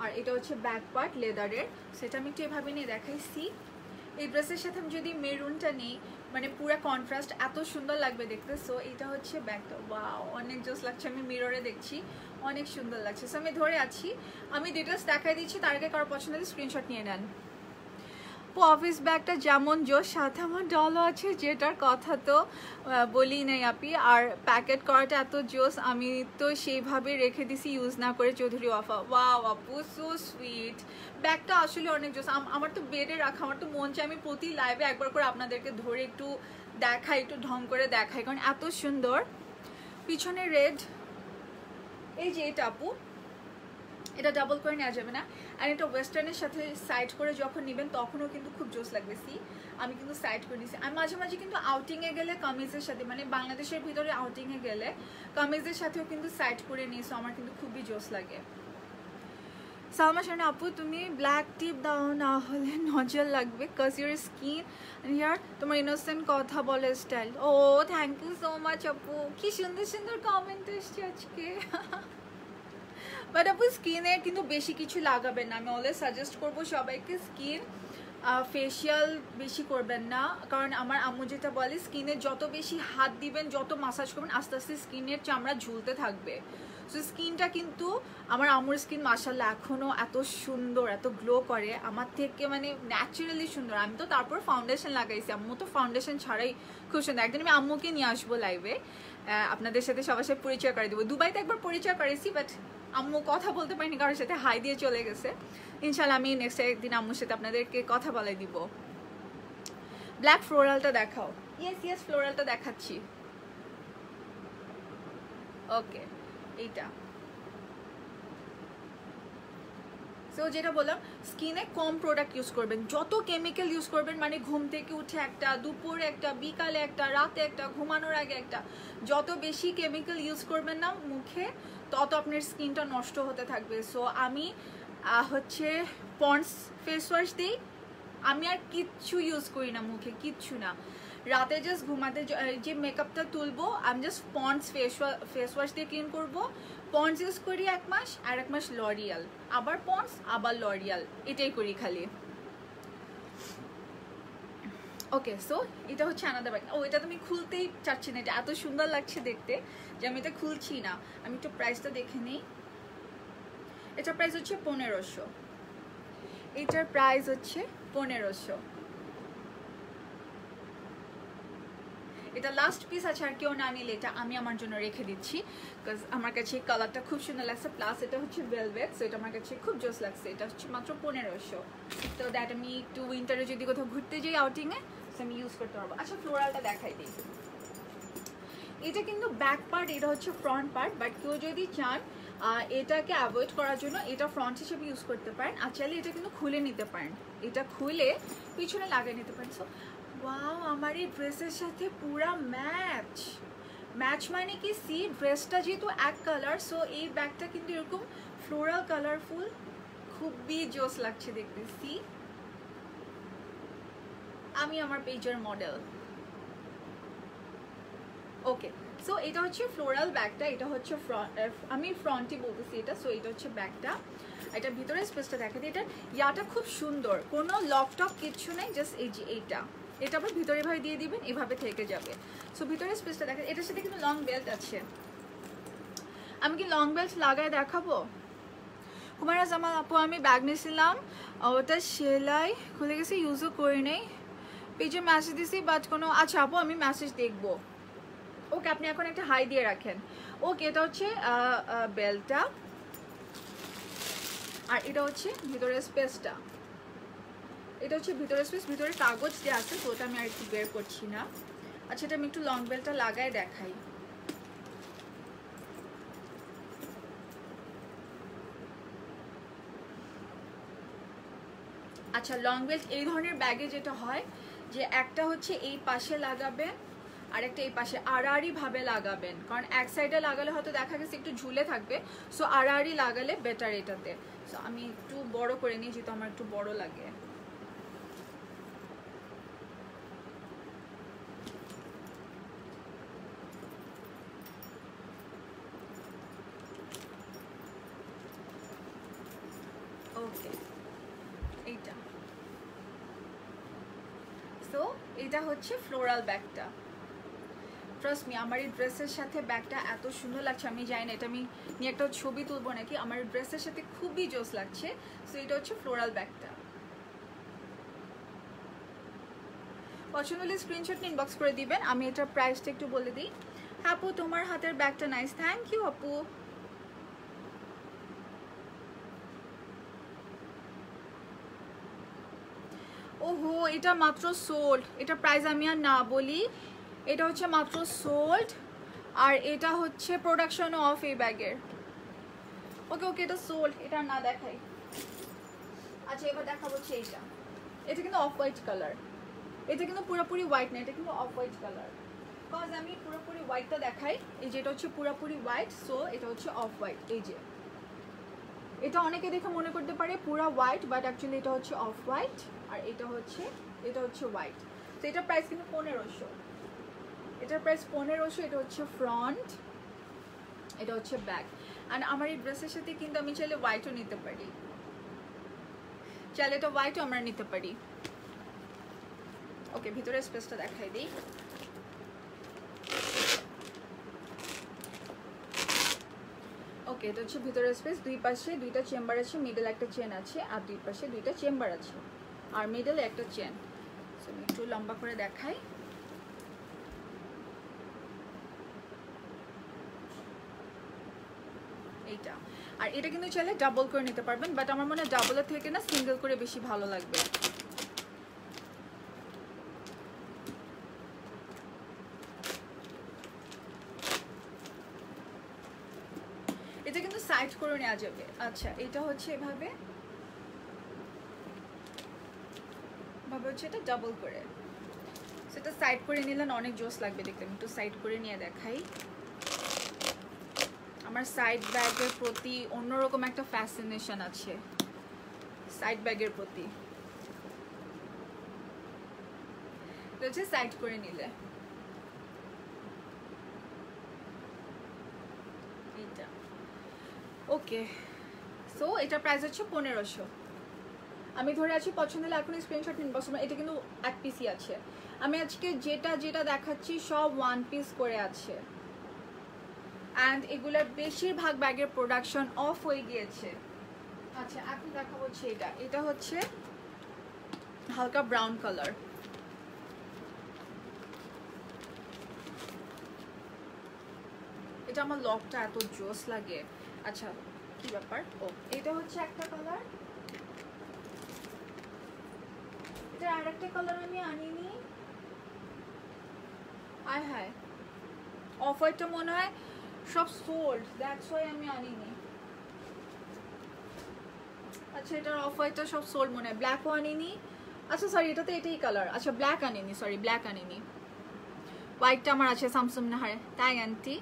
আর এটা হচ্ছে ব্যাক পার্ট লেদারের। সেটা আমি একটু এভাবে নিয়ে দেখাইছি। এই ড্রেসের সাথে আমি যদি মেরুনটা নিই মানে পুরো কন্ট্রাস্ট এত সুন্দর লাগবে দেখতে। সো এটা হচ্ছে ব্যাকটা, ওয়াও অনেক জোস লাগছে, আমি মিররে দেখছি অনেক সুন্দর লাগছে। সো আমি ধরে আছি, আমি ডিটেলস দেখাই দিচ্ছি, তার আগে কারো পছন্দ হলে স্ক্রিনশট নিয়ে নেন। অফিস ব্যাগটা যেমন জোস, সাথে আমার ডলও আছে, যেটার কথা তো বলি নাই আপি। আর প্যাকেট করাটা এত জোস, আমি তো সেইভাবে রেখে দিছি ইউজ না করে চৌধুরী ওয়াফা। ওয়াও আপু সো সুইট, ব্যাগটা আসলে অনেক জোস। আমার তো বেডে রাখা, আমার তো মন চাই আমি প্রতি লাইভে একবার করে আপনাদেরকে ধরে একটু দেখাই, একটু ঢং করে দেখাই, কারণ এত সুন্দর। পিছনে রেড, এই যে এটা আপু এটা ডাবল করে নেওয়া যাবে না, আর এটা ওয়েস্টার্নের সাথে সাইড করে যখন নেবেন তখনও কিন্তু খুব জোস লাগবে। সি আমি কিন্তু সাইড করে নিয়েছি। আমি মাঝে মাঝে কিন্তু আউটিংয়ে গেলে কামিজের সাথে, মানে বাংলাদেশের ভিতরে আউটিংয়ে গেলে কামিজের সাথেও কিন্তু সাইড করে নিয়েছো, আমার কিন্তু খুবই জোস লাগে। সালমা শারনা আপু তুমি ব্ল্যাক টিপ দাও, না হলে নজর লাগবে, কজ ইউর স্কিন হিয়ার তোমার ইনোসেন্ট কথা বলে style. Oh thank you so much আপু, কি সুন্দর সুন্দর কমেন্ট এসছে আজকে। বাট আপু স্কিনে কিন্তু বেশি কিছু লাগাবেন না, আমি অলওয়েজ সাজেস্ট করবো সবাইকে স্কিন ফেশিয়াল বেশি করবেন না, কারণ আমার আম্মু যেটা বলে স্কিনে যত বেশি হাত দিবেন, যত মাসাজ করবেন, আস্তে আস্তে স্কিনের চামড়া ঝুলতে থাকবে। সো স্কিনটা কিন্তু আমার আম্মুর স্কিন মাশাআল্লাহ এখনও এত সুন্দর, এত গ্লো করে আমার থেকে, মানে ন্যাচারালি সুন্দর। আমি তো তারপর ফাউন্ডেশন লাগাইছি, আম্মু তো ফাউন্ডেশন ছাড়াই খুব সুন্দর। একদিন আমি আম্মুকে নিয়ে আসবো লাইভে, আপনাদের সাথে সবার সাথে পরিচয় করে দেবো। দুবাইতে একবার পরিচয় করেছি, বাট আম্মু কথা বলতে পারিনি, কারোর সাথে হাই দিয়ে চলে গেছে। ইনশাল্লাহ আমি নেক্সট একদিন আম্মুর সাথে আপনাদেরকে কথা বলে দিব। ব্ল্যাক ফ্লোরালটা দেখাও। ইয়েস ইয়েস ফ্লোরালটা দেখাচ্ছি। ওকে এইটা, সো যেটা বললাম স্কিনে কম প্রোডাক্ট ইউজ করবেন, যত কেমিক্যাল ইউজ করবেন, মানে ঘুম থেকে উঠে একটা, দুপুরে একটা, বিকালে একটা, রাতে একটা, ঘুমানোর আগে একটা, যত বেশি কেমিক্যাল ইউজ করবেন না মুখে তত আপনার স্কিনটা নষ্ট হতে থাকবে। সো আমি হচ্ছে পন্ডস ফেস ওয়াশ দিই, আমি আর কিচ্ছু ইউজ করি না মুখে, কিচ্ছু না। রাতে জাস্ট ঘুমাতে যে মেকআপটা তুলবো আমি জাস্ট পন্ডস ফেস ওয়াশ দিয়ে ক্লিন করবো। পন্ডস ইউজ করি 1 মাস, আর 1 মাস লরিয়াল, আবার পন্ডস আবার লরিয়াল, এটাই করি খালি। ওকে সো এটা হচ্ছে আনাদার ব্যাগ। ও এটা তো আমি খুলতেই চাচ্ছি না, এটা এত সুন্দর লাগছে দেখতে যে আমি এটা খুলছি না। আমি একটু প্রাইসটা দেখে নিই। এটার প্রাইস হচ্ছে 1500, এটার প্রাইস হচ্ছে 1500। এটা লাস্ট পিস আছে, আর কেউ না নিলে এটা আমি আমার জন্য রেখে দিচ্ছি, বিকজ আমার কাছে এই কালারটা খুব সুন্দর লাগছে, প্লাস এটা হচ্ছে ভেলভেট, সো এটা আমার কাছে খুব জোস লাগছে। এটা হচ্ছে মাত্র 1500। তো দ্যাট আমি একটু উইন্টারে যদি কোথাও ঘুরতে যাই আউটিংয়ে, সো আমি ইউজ করতে পারবো। আচ্ছা ফ্লোরালটা দেখাই দিই। এটা কিন্তু ব্যাক পার্ট, এটা হচ্ছে ফ্রন্ট পার্ট, বাট কেউ যদি চান এটাকে অ্যাভয়েড করার জন্য এটা ফ্রন্ট হিসেবে ইউজ করতে পারেন, আর চাইলে এটা কিন্তু খুলে নিতে পারেন, এটা খুলে পিছনে লাগিয়ে নিতে পারেন। সো ওয়াও আমার এই ড্রেসের সাথে পুরা ম্যাচ, ম্যাচ মানে কি সি ড্রেসটা যেহেতু এক কালার, সো এই ব্যাগটা কিন্তু এরকম ফ্লোরাল কালারফুল, খুবই জোস লাগছে দেখতে। সি আমি আমার পেজের মডেল। ওকে সো এটা হচ্ছে ফ্লোরাল ব্যাগটা, এটা হচ্ছে আমি ফ্রন্টই বলতেছি এটা। সো এটা হচ্ছে ব্যাগটা, এটা ভিতরে স্পেসটা দেখা দিই। এটার ইয়াটা খুব সুন্দর, কোনো লক টক কিচ্ছু নেই, জাস্ট এই যে এইটা, এটা আবার ভিতরে এভাবে দিয়ে দিবেন, এভাবে থেকে যাবে। সো ভিতরে স্পেসটা দেখা, এটার সাথে কিন্তু লং বেল্ট আছে। আমি কি লং বেল্ট লাগায় দেখাবো? কুমারা জামাল আপু আমি ব্যাগ নিয়েছিলাম, ওটা সেলাই খুলে গেছে, ইউজও করি নেই, পেজে মেসেজ দিছি বাট কোনো, আচ্ছা আপু আমি মেসেজ দেখবো। ওকে, আপনি এখন একটা হাই দিয়ে রাখেন। ওকে, এটা হচ্ছে বেলটা, আর এটা হচ্ছে ভিতরের স্পেসটা। এটা হচ্ছে ভিতরের স্পেস, ভিতরে কাগজ দিয়ে আছে, তো ওটা আমি আর একটু বের করছি না। আচ্ছা, এটা আমি একটু লং বেলটা লাগাই দেখাই। আচ্ছা, লং বেল্ট এই ধরনের ব্যাগে যেটা হয় যে একটা হচ্ছে এই পাশে লাগাবেন আর একটা এই পাশে আড়াআড়ি ভাবে লাগাবেন, কারণ এক সাইডে লাগালে হয়তো দেখা গেছে একটু ঝুলে থাকবে, সো আড়াআড়ি লাগালে বেটার এটাতে। সো আমি একটু বড় করে নিই যেহেতু আমার একটু বড় লাগে। ওকে, এইটা সো এটা হচ্ছে ফ্লোরাল ব্যাগটা। ট্রাস্ট মি, আমার এই ড্রেসের সাথে ব্যাগটা এত সুন্দর লাগছে, আমি জানি না এটা আমি নিয়ে একটা ছবি তুলবো নাকি, আমার ড্রেসের সাথে খুবই জোস লাগছে। সো এটা হচ্ছে ফ্লোরাল ব্যাগটা। পছন্দ হলে স্ক্রিনশট ইনবক্স করে দিবেন। আমি এটার প্রাইসটা একটু বলে দিই। আপু তোমার হাতের ব্যাগটা নাইস, থ্যাংক ইউ আপু। ওহো, এটা মাত্র সোল্ড, এটা প্রাইস আমি আর না বলি, এটা হচ্ছে মাত্র সোল্ড, আর এটা হচ্ছে প্রোডাকশন অফ এই ব্যাগের। ওকে ওকে, এটা সোল্ড, এটা না দেখাই। আচ্ছা, এবার দেখাবো হচ্ছে এইটা। এটা কিন্তু অফ হোয়াইট কালার, এটা কিন্তু পুরোপুরি হোয়াইট না, এটা কিন্তু অফ হোয়াইট কালার। বিকজ আমি পুরোপুরি হোয়াইটটা দেখাই, এই যেটা হচ্ছে পুরোপুরি হোয়াইট, সো এটা হচ্ছে অফ হোয়াইট। এই যে এটা অনেকে দেখে মনে করতে পারে পুরো হোয়াইট, বাট অ্যাকচুয়ালি এটা হচ্ছে অফ হোয়াইট, আর এটা হচ্ছে হোয়াইট। তো এটার প্রাইস কিন্তু 1500, এটার প্রাইস 1500। এটা হচ্ছে ফ্রন্ট, এটা হচ্ছে ব্যাক। আর আমার এই ড্রেসের সাথে কিন্তু আমি চাইলে হোয়াইটও নিতে পারি, চাইলে এটা হোয়াইটও আমরা নিতে পারি। ওকে, ভিতরের স্পেসটা দেখাই দিই। ওকে, এটা হচ্ছে ভিতরের স্পেস, দুই পাশে দুইটা চেম্বার আছে, মিডল একটা চেন আছে, আর দুই পাশে দুইটা চেম্বার আছে, আর মিডলে একটা চেন। আমি একটু লম্বা করে দেখাই। এইটা, আর এটা কিন্তু চাইলে ডাবল করে নিতে পারবেন, বাট আমার মনে হয় ডাবলের থেকে না সিঙ্গেল করে বেশি ভালো লাগবে। এটা কিন্তু সাইড করে নেওয়া যাবে। আচ্ছা, এটা হচ্ছে এভাবে হচ্ছে এটা ডাবল করে, সেটা সাইড করে নিলেন অনেক জোস লাগবে দেখতে। আমি একটু সাইড করে নিয়ে দেখাই। আমার সাইড ব্যাগের প্রতি অন্যরকম একটা ফ্যাসিনেশন আছে, সাইড ব্যাগের প্রতি। হচ্ছে সাইড করে নিলে এইটা। ওকে, সো এটার প্রাইস হচ্ছে 1500। আমি ধরে আছি, পছন্দ হলে এখন স্ক্রিনশট ইনবক্স। এটা কিন্তু এক পিসই আছে, আমি আজকে যেটা যেটা দেখাচ্ছি সব ওয়ান পিস করে আছে, অ্যান্ড এগুলোর বেশিরভাগ ব্যাগের প্রোডাকশন অফ হয়ে গিয়েছে। আচ্ছা, এখন দেখাবো হচ্ছে এটা। এটা হচ্ছে হালকা ব্রাউন কালার, এটা আমার লকটা এত জোস লাগে। আচ্ছা, কি ব্যাপার? ও, এটা হচ্ছে একটা কালার, এটা আর একটা কালার আমি আনিনি। আয় হায়, অফ হোয়াইটটা মনে হয় সব সোল্ড, দ্যাটস ওয়াই আমি আনিনি। আচ্ছা, এটার অফ হোয়াইটটা সব সোল্ড মনে হয়, ব্ল্যাকও আনিনি। আচ্ছা সরি, এটাতে এটাই কালার। আচ্ছা, ব্ল্যাক আনিনি, সরি ব্ল্যাক আনিনি, হোয়াইটটা আমার আছে স্যামসাং নাহারে। তাই আন্টি,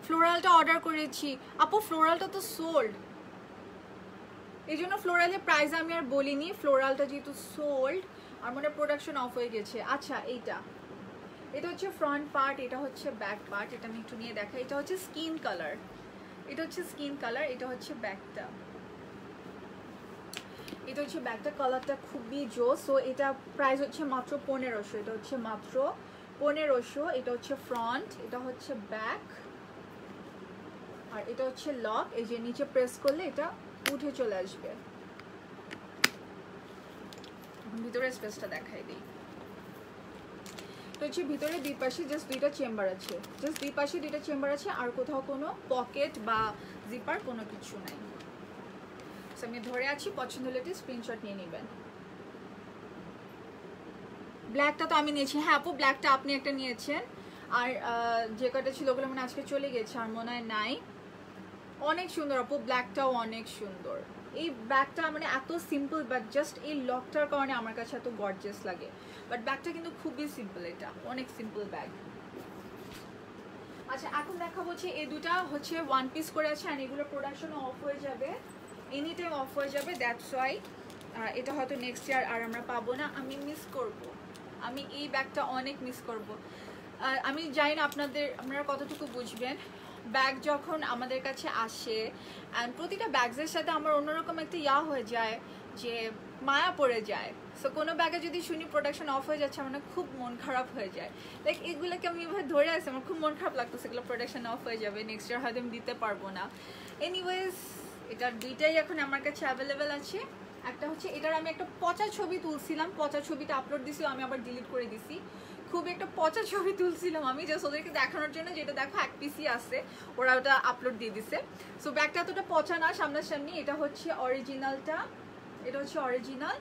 ফ্লোরালটা অর্ডার করেছি। আপু ফ্লোরালটা তো সোল্ড, এই জন্য ফ্লোরালের প্রাইস আমি আর বলিনি। ফ্লোরালটা যেহেতু সোল্ড, আর মনে প্রোডাকশন অফ হয়ে গেছে। আচ্ছা, এটা হচ্ছে ফ্রন্ট পার্ট, এটা হচ্ছে ব্যাক পার্ট। এটা আমি একটু নিয়ে দেখাই। এটা হচ্ছে স্কিন কালার, এটা হচ্ছে স্কিন কালার, এটা হচ্ছে ব্যাকটা, এটা হচ্ছে ব্যাকটা। কালারটা খুবই জোস। সো এটা প্রাইস হচ্ছে মাত্র 1500। এটা হচ্ছে মাত্র 1500। এটা হচ্ছে ফ্রন্ট, এটা হচ্ছে ব্যাক, আর এটা হচ্ছে লক। এই যে নিচে প্রেস করলে এটা উঠে চলে আসবে। ভিতরের স্পেসটা দেখাই দিই। তো হচ্ছে ভিতরে দুই পাশে জাস্ট দুইটা চেম্বার আছে, জাস্ট দুই পাশে দুইটা চেম্বার আছে, আর কোথাও কোনো পকেট বা জিপার কোনো কিছু নাই। সো আমি ধরে আছি, পছন্দ হলে একটু স্ক্রিনশট নিয়ে নেবেন। ব্ল্যাকটা তো আমি নিয়েছি, হ্যাঁ আপু ব্ল্যাকটা আপনি একটা নিয়েছেন, আর যে কটা ছিল ওগুলো মানে আজকে চলে গেছে, আর মনে হয় নাই। অনেক সুন্দর আপু, ব্ল্যাকটাও অনেক সুন্দর। এই ব্যাগটা মানে এত সিম্পল, বাট জাস্ট এই লকটার কারণে আমার কাছে এত গর্জিয়াস লাগে। বাট ব্যাগটা কিন্তু খুবই সিম্পল, এটা অনেক সিম্পল ব্যাগ। আচ্ছা এখন দেখা হচ্ছে এই দুটা হচ্ছে ওয়ান পিস করে আছে, আর এগুলো প্রোডাকশন অফ হয়ে যাবে, এনি টাইম অফ হয়ে যাবে। দ্যাটস ওয়াই এটা হয়তো নেক্সট ইয়ার আর আমরা পাবো না। আমি মিস করব, আমি এই ব্যাগটা অনেক মিস করব। আমি জানি না আপনারা কতটুকু বুঝবেন। ব্যাগ যখন আমাদের কাছে আসে, অ্যান্ড প্রতিটা ব্যাগসের সাথে আমার অন্যরকম একটা হয়ে যায়, যে মায়া পড়ে যায়। সো কোনো ব্যাগে যদি শুনি প্রোডাকশন অফ হয়ে যাচ্ছে, আমার না খুব মন খারাপ হয়ে যায়। লাইক এগুলোকে আমি এভাবে ধরে আসি, আমার খুব মন খারাপ লাগতেছে, এগুলো প্রোডাকশন অফ হয়ে যাবে, নেক্সট ইয়ার হয়তো আমি দিতে পারবো না। এনিওয়েজ এটার দুইটাই এখন আমার কাছে অ্যাভেলেবেল আছে। একটা হচ্ছে এটার আমি একটা পচা ছবি তুলছিলাম, পচা ছবিটা আপলোড দিছি, আমি আবার ডিলিট করে দিছি। খুব একটা পচা ছবি তুলছিলাম আমি, জাস্ট ওদেরকে দেখানোর জন্য, যেটা দেখো এক পিসি আছে, ওরা ওটা আপলোড দিয়ে দিছে। সো ব্যাগটা এতটা পচা না সামনাসামনি। এটা হচ্ছে অরিজিনালটা, এটা হচ্ছে অরিজিনাল,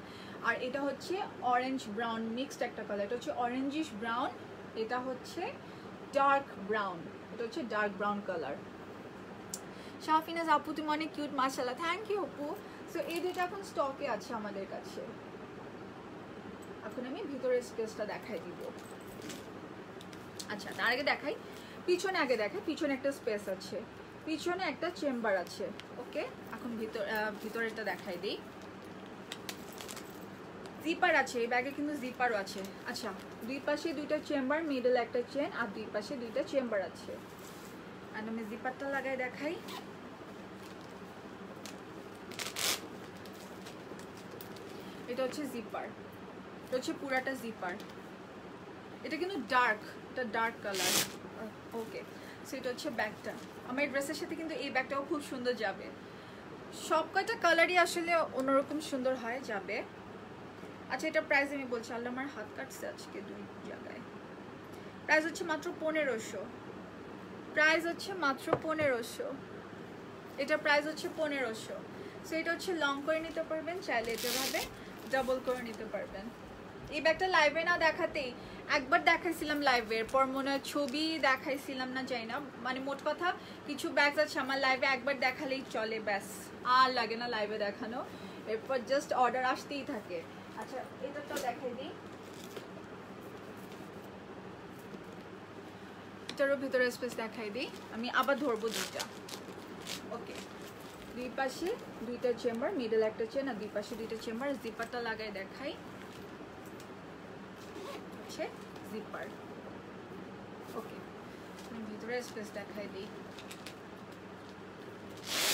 আর এটা হচ্ছে অরেঞ্জ ব্রাউন মিক্সড একটা কালার। এটা হচ্ছে অরেঞ্জিশ ব্রাউন, এটা হচ্ছে ডার্ক ব্রাউন, এটা হচ্ছে ডার্ক ব্রাউন কালার। শাহফিনাজ আপু তুমি অনেক কিউট, মাশাআল্লাহ, থ্যাংক ইউ আপু। সো এই দুটো এখন স্টকে আছে আমাদের কাছে। এখন আমি ভিতরের স্পেসটা দেখাই দিব। আচ্ছা তার আগে দেখাই পিছনে, আগে দেখাই পিছনে একটা স্পেস আছে, পিছনে একটা চেম্বার আছে। ওকে এখন ভিতরেরটা দেখাই দিই। জিপার আছে এই ব্যাগে, কিন্তু জিপারও আছে। আচ্ছা দুই পাশে দুইটা চেম্বার, মিডল একটা চেন, আর দুই পাশে দুইটা চেম্বার আছে। আর আমি জিপারটা লাগাই দেখাই। এটা হচ্ছে জিপার, এটা হচ্ছে পুরাটা জিপার। এটা কিন্তু ডার্ক, এটা ডার্ক কালার। ওকে সো এটা হচ্ছে ব্যাগটা। আমার এই ড্রেসের সাথে কিন্তু এই ব্যাগটাও খুব সুন্দর যাবে। সব কয়টা কালারই আসলে অন্যরকম সুন্দর হয় যাবে। আচ্ছা এটা প্রাইস আমি বলছি, আল্লাহ আমার হাত কাটছে আজকে দুই জায়গায়। প্রাইস হচ্ছে মাত্র 1500, প্রাইস হচ্ছে মাত্র 1500, এটা প্রাইস হচ্ছে 1500। সো এটা হচ্ছে লং করে নিতে পারবেন, চাইলে এটা ভাবে ডাবল করে নিতে পারবেন। এই ব্যাগটা লাইভে না দেখাতেই একবার দেখাইছিলাম লাইভের পর, মনে হয় ছবি দেখাইছিলাম না, যাই না, মানে মোট কথা কিছু ব্যাগস আছে আমার লাইভে একবার দেখালেই চলে, ব্যাস আর লাগে না লাইভে দেখানো, এরপর জাস্ট অর্ডার আসতেই থাকে। আচ্ছা এটা তো দেখাই দিই, এটারও ভিতরে স্পেস দেখাই দিই। আমি আবার ধরবো দুইটা। ওকে দুই পাশে দুইটা চেম্বার, মিডল একটা চেন, আর দুই পাশে দুইটা চেম্বার। জিপারটা লাগাই দেখাই, হচ্ছে জিপার। ওকে ভিতরে স্পেস দেখাই দিই।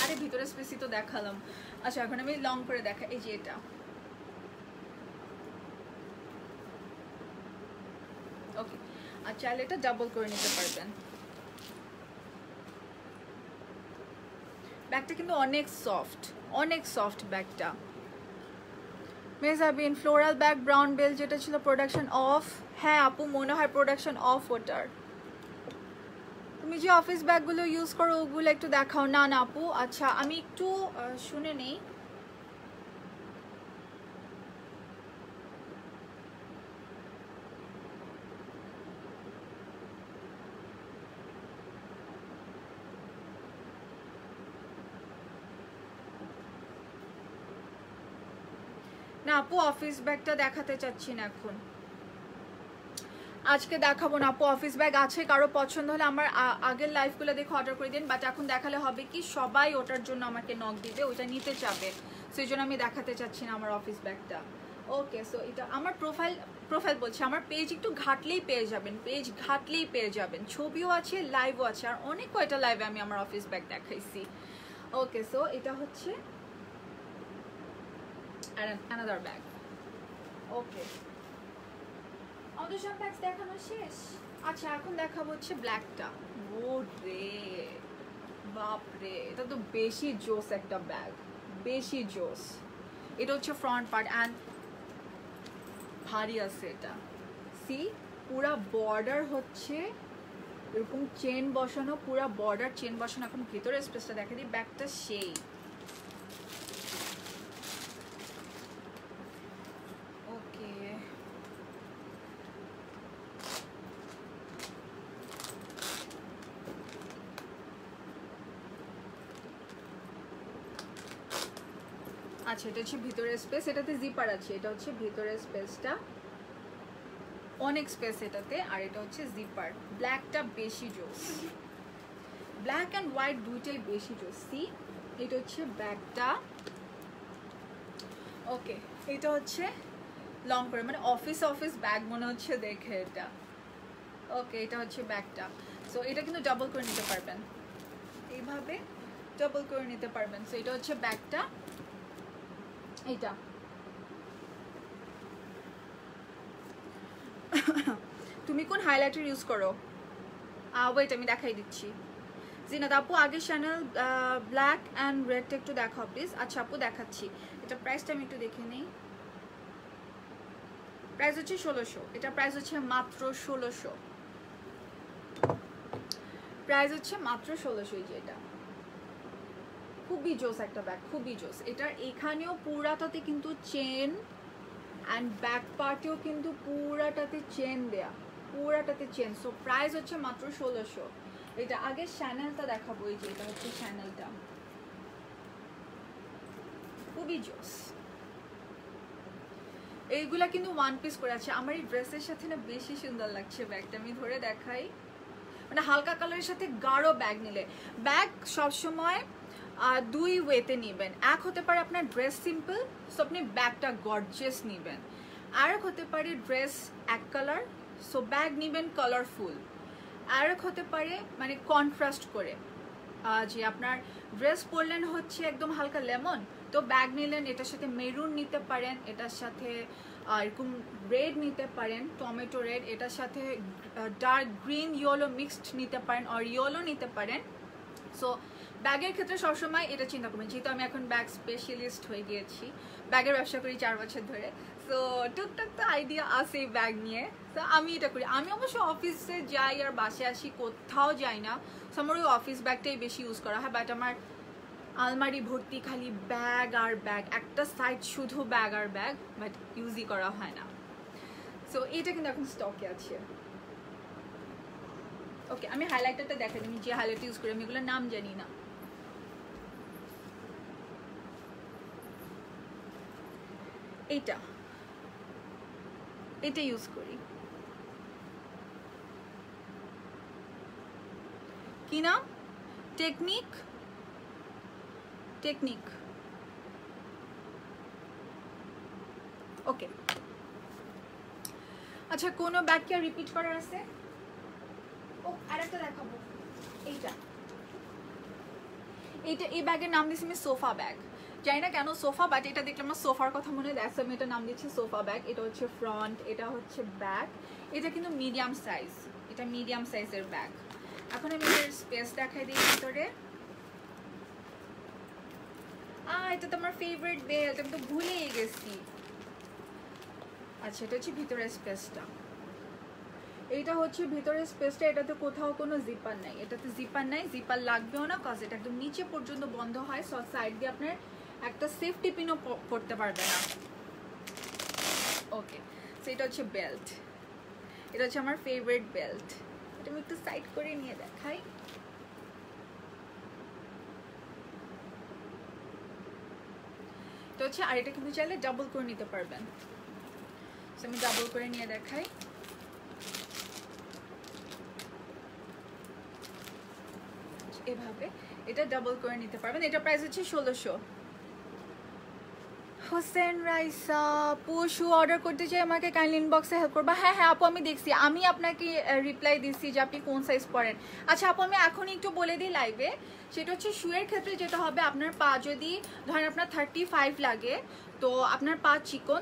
আরে ভিতরে স্পেসই তো দেখালাম। আচ্ছা এখন আমি লং করে দেখাই। এই যে এটা, ওকে আর চাইলে এটা ডাবল করে নিতে পারবেন। ব্যাগটা কিন্তু অনেক সফট, অনেক সফট ব্যাগটা। Mehazabien floral bag brown bell যেটা ছিল প্রোডাকশন অফ। হ্যাঁ আপু মনে হয় প্রোডাকশন অফ ওটার। তুমি যে অফিস ব্যাগগুলো ইউজ করো ওগুলো একটু দেখাও। না না আপু, আচ্ছা আমি একটু শুনে নেই। না আপু অফিস ব্যাগটা দেখাতে চাচ্ছি না এখন, আজকে দেখাবো না আপু। অফিস ব্যাগ আছে, কারো পছন্দ হলে আমার আগের লাইফগুলো দেখে অর্ডার করে দিন। বাট এখন দেখালে হবে কি সবাই ওটার জন্য আমাকে নক দিবে, ওইটা নিতে চাবে, সেই জন্য আমি দেখাতে চাচ্ছি না আমার অফিস ব্যাগটা। ওকে সো এটা আমার প্রোফাইল বলছে, আমার পেজ একটু ঘাটলেই পেয়ে যাবেন, পেজ ঘাটলেই পেয়ে যাবেন, ছবিও আছে লাইভও আছে, আর অনেক কয়টা লাইভে আমি আমার অফিস ব্যাগ দেখাইছি। ওকে সো এটা হচ্ছে another bag. ওকে আমাদের সব ব্যাগস দেখানো শেষ। আচ্ছা এখন দেখাবো হচ্ছে ব্ল্যাকটা। ও রে বাপ রে, এটা তো বেশি জোস একটা ব্যাগ, বেশি জোস। এটা হচ্ছে ফ্রন্ট পার্ট অ্যান্ড ভারী আছে এটা, সি পুরা বর্ডার হচ্ছে এরকম চেন বসানো, পুরা বর্ডার চেন বসানো। এখন ভিতরে স্পেসটা দেখা দিই, ব্যাগটা সেই। ওকে, আচ্ছা এটা হচ্ছে ভিতরের স্পেস, এটাতে জিপার আছে। এটা হচ্ছে ভিতরের স্পেসটা, অনেক স্পেস এটাতে। আর এটা হচ্ছে জিপার। ব্ল্যাকটা বেশি জোস, ব্ল্যাক অ্যান্ড হোয়াইট দুইটাই বেশি জোস। সি, এটা হচ্ছে ব্যাগটা। ওকে, এটা হচ্ছে লং করে, মানে অফিস ব্যাগ মনে হচ্ছে দেখে এটা। ওকে, এটা হচ্ছে ব্যাগটা। সো এটা কিন্তু ডাবল করে নিতে পারবেন, এইভাবে ডাবল করে নিতে পারবেন। সো এটা হচ্ছে ব্যাগটা। এইটা তুমি কোন হাইলাইটার ইউজ করো? ওয়েট আমি দেখাই দিচ্ছি। জিনাত আপু আগে চ্যানেল ব্ল্যাক অ্যান্ড রেডটা একটু দেখাও প্লিজ। আচ্ছা আপু দেখাচ্ছি। এটা প্রাইসটা আমি একটু দেখে নিই। প্রাইস হচ্ছে 1600। এটা প্রাইস হচ্ছে মাত্র 1600। প্রাইস হচ্ছে মাত্র 1600। এই যে এটা খুবই জোস একটা ব্যাগ, খুবই জোস। এটার এখানেও পুরাটাতে কিন্তু চেন অ্যান্ড ব্যাক পার্টেও কিন্তু পুরাটাতে চেন দেয়া, পুরাটাতে চেন। সো প্রাইস হচ্ছে মাত্র 1600। এটা আগে চ্যানেলটা দেখাবো। এই যে এটা হচ্ছে চ্যানেলটা, খুবই জোস। এইগুলা কিন্তু ওয়ান পিস করে আছে। আমার এই ড্রেসের সাথে না বেশি সুন্দর লাগছে ব্যাগটা, আমি ধরে দেখাই। মানে হালকা কালারের সাথে গাঢ় ব্যাগ নিলে, ব্যাগ সবসময় দুই ওয়েতে নেবেন। এক হতে পারে আপনার ড্রেস সিম্পল, সো আপনি ব্যাগটা গর্জিয়াস নেবেন। আর এক হতে পারে ড্রেস এক কালার, সো ব্যাগ নেবেন কালারফুল। আর এক হতে পারে মানে কন্ট্রাস্ট করে, যে আপনার ড্রেস পরলেন হচ্ছে একদম হালকা লেমন, তো ব্যাগ নিলেন এটার সাথে মেরুন নিতে পারেন, এটার সাথে এরকম রেড নিতে পারেন, টমেটো রেড, এটার সাথে ডার্ক গ্রিন ইয়েলো মিক্সড নিতে পারেন, আর ইয়েলো নিতে পারেন। সো ব্যাগের ক্ষেত্রে সবসময় এটা চিন্তা করবেন, যেহেতু আমি এখন ব্যাগ স্পেশালিস্ট হয়ে গিয়েছি, ব্যাগের ব্যবসা করি 4 বছর ধরে। সো টুকটাক তো আইডিয়া আছে এই ব্যাগ নিয়ে। তো আমি এটা করি। আমি অবশ্য অফিসে যাই আর বাসে আসি, কোথাও যাই না। সো আমার ওই অফিস ব্যাগটাই বেশি ইউজ করা হয়। বাট আমার আলমারি ভর্তি খালি ব্যাগ আর ব্যাগ, একটা সাইড শুধু ব্যাগ আর ব্যাগ, বাট ইউজই করা হয় না। সো এটা কিন্তু এখন স্টকে আছে। ওকে, আমি হাইলাইটারটা দেখাই দিই, যে হাইলাইটার ইউজ করি আমি, এগুলোর নাম জানি না। এটা ইউজ করি। কি নাম? টেকনিক। ওকে, আচ্ছা কোনো ব্যাগ কি রিপিট করার আছে? ও আরেকটা দেখাবো। এইটা এই ব্যাগের নাম দিয়েছি আমি সোফা ব্যাগ। জানি না কেন সোফা, বাট এটা দেখলে আমার সোফার কথা মনে হয়, আমি এটা নাম দিচ্ছি সোফা ব্যাগ। এটা হচ্ছে ফ্রন্ট, এটা হচ্ছে ব্যাক। এটা কিন্তু মিডিয়াম সাইজ, এটা মিডিয়াম সাইজের ব্যাগ। এখন আমি এর স্পেস দেখাই দিই ভিতরে। এটা তো আমার ফেভারিট বেল্ট, আমি তো ভুলেই গেছি। আচ্ছা এটা হচ্ছে ভিতরের স্পেসটা, এইটা হচ্ছে ভিতরের স্পেসটা। এটাতে কোথাও কোনো জিপার নাই, এটাতে জিপার নাই, জিপার লাগবেও না, কজ এটা একদম নিচে পর্যন্ত বন্ধ হয়। সো সাইড দিয়ে আপনার একটা সেফটি পিনও পড়তে পারবে না। ওকে, সো এটা হচ্ছে বেল্ট, এটা হচ্ছে আমার ফেভারিট বেল্ট। এটা আমি একটু সাইড করে নিয়ে দেখাই। তো হচ্ছে, আর এটা কিন্তু চাইলে ডাবল করে নিতে পারবেন। সো আমি ডাবল করে নিয়ে দেখাই। এভাবে এটা ডাবল করে নিতে পারবেন। এটা প্রাইস হচ্ছে 1600। হোসেন রাইসা আপু শু অর্ডার করতে চাই, আমাকে কাইন্ডলি ইনবক্সে হেল্প করবা। হ্যাঁ হ্যাঁ আপু আমি দেখছি, আমি আপনাকে রিপ্লাই দিচ্ছি যে আপনি কোন সাইজ পরেন। আচ্ছা আপু আমি এখনই একটু বলে দিই লাইভে, সেটা হচ্ছে শুয়ের ক্ষেত্রে যেটা হবে, আপনার পা যদি ধরেন আপনার 35 লাগে, তো আপনার পা চিকন,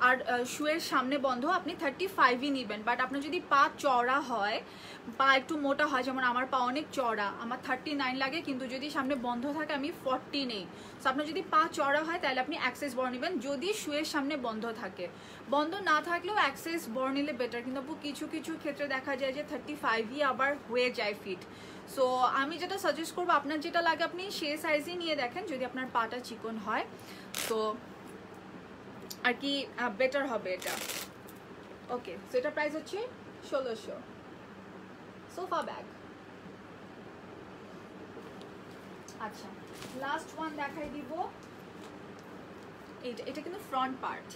আর শুয়ের সামনে বন্ধ আপনি 35ই নেবেন। বাট আপনার যদি পা চওড়া হয়, পা একটু মোটা হয়, যেমন আমার পা অনেক চওড়া, আমার 39 লাগে, কিন্তু যদি সামনে বন্ধ থাকে আমি 40 নেই। সো আপনার যদি পা চওড়া হয় তাহলে আপনি অ্যাক্সেস বড় নেবেন, যদি শুয়ের সামনে বন্ধ থাকে। বন্ধ না থাকলেও অ্যাক্সেস বড় নিলে বেটার, কিন্তু আপু কিছু কিছু ক্ষেত্রে দেখা যায় যে 35ই আবার হয়ে যায় ফিট। সো আমি যেটা সাজেস্ট করবো, আপনার যেটা লাগে আপনি সে সাইজই নিয়ে দেখেন, যদি আপনার পাটা চিকন হয় তো আর কি বেটার হবে এটা। ওকে, সো এটার প্রাইস হচ্ছে 1600। Sofa bag. আচ্ছা, লাস্ট ওয়ান দেখাই দিব। এটা কিন্তু ফ্রন্ট পার্ট,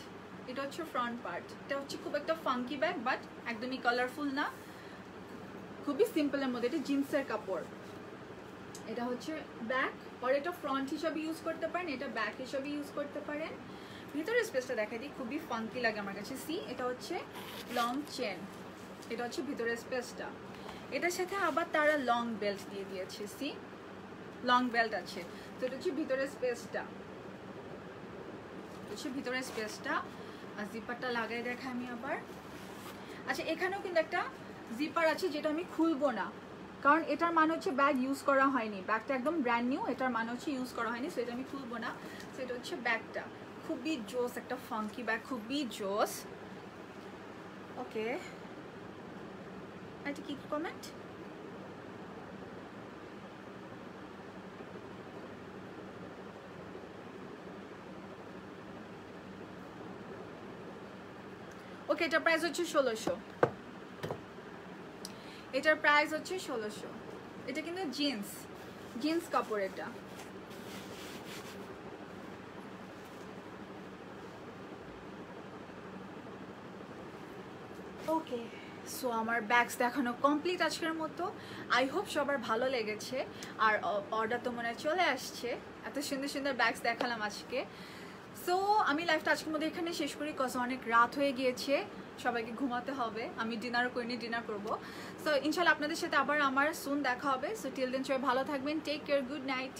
এটা হচ্ছে ফ্রন্ট পার্ট। এটা হচ্ছে খুব একটা ফাঙ্কি ব্যাগ, বাট একদমই কালারফুল না, খুবই সিম্পলের মধ্যে। এটা জিন্সের কাপড়। এটা হচ্ছে ব্যাক, আর এটা ফ্রন্ট হিসাবে ইউজ করতে পারেন, এটা ব্যাক হিসাবে ইউজ করতে পারেন। ভিতরের স্পেসটা দেখাই দিই, খুবই ফাঙ্কি লাগে আমার কাছে। সি, এটা হচ্ছে লং চেন, এটা হচ্ছে ভিতরের স্পেসটা। এটার সাথে আবার তারা লং বেল্ট দিয়ে দিয়েছে। সি, লং বেল্ট আছে। তো এটা হচ্ছে ভিতরের স্পেসটা, হচ্ছে ভিতরের স্পেসটা। আর জিপারটা লাগাই দেখা আমি আবার। আচ্ছা, এখানেও কিন্তু একটা জিপার আছে, যেটা আমি খুলবো না, কারণ এটার মানে হচ্ছে ব্যাগ ইউজ করা হয়নি, ব্যাগটা একদম ব্র্যান্ড নিউ, এটার মানে হচ্ছে ইউজ করা হয়নি, সো এটা আমি খুলবো না। সো এটা হচ্ছে ব্যাগটা, খুবই জোস একটা ফাঙ্কি ব্যাগ, খুবই জোস। ওকে, এটা কি কমেন্ট? ওকে, এটার প্রাইস হচ্ছে 1600। এটার প্রাইস হচ্ছে 1600। এটা কিন্তু জিন্স কাপড় এটা। ওকে, সো আমার ব্যাগস দেখানো কমপ্লিট আজকের মতো। আই হোপ সবার ভালো লেগেছে। আর অর্ডার তো মনে চলে আসছে, এত সুন্দর সুন্দর ব্যাগস দেখালাম আজকে। সো আমি লাইফটা আজকের মধ্যে এখানে শেষ করি, কজ অনেক রাত হয়ে গিয়েছে, সবাইকে ঘুমাতে হবে, আমি ডিনারও করিনি, ডিনার করবো। সো ইনশাল্লাহ আপনাদের সাথে আবার আমার সুন দেখা হবে। সো টিল দেন সবাই ভালো থাকবেন, টেক কেয়ার, গুড নাইট।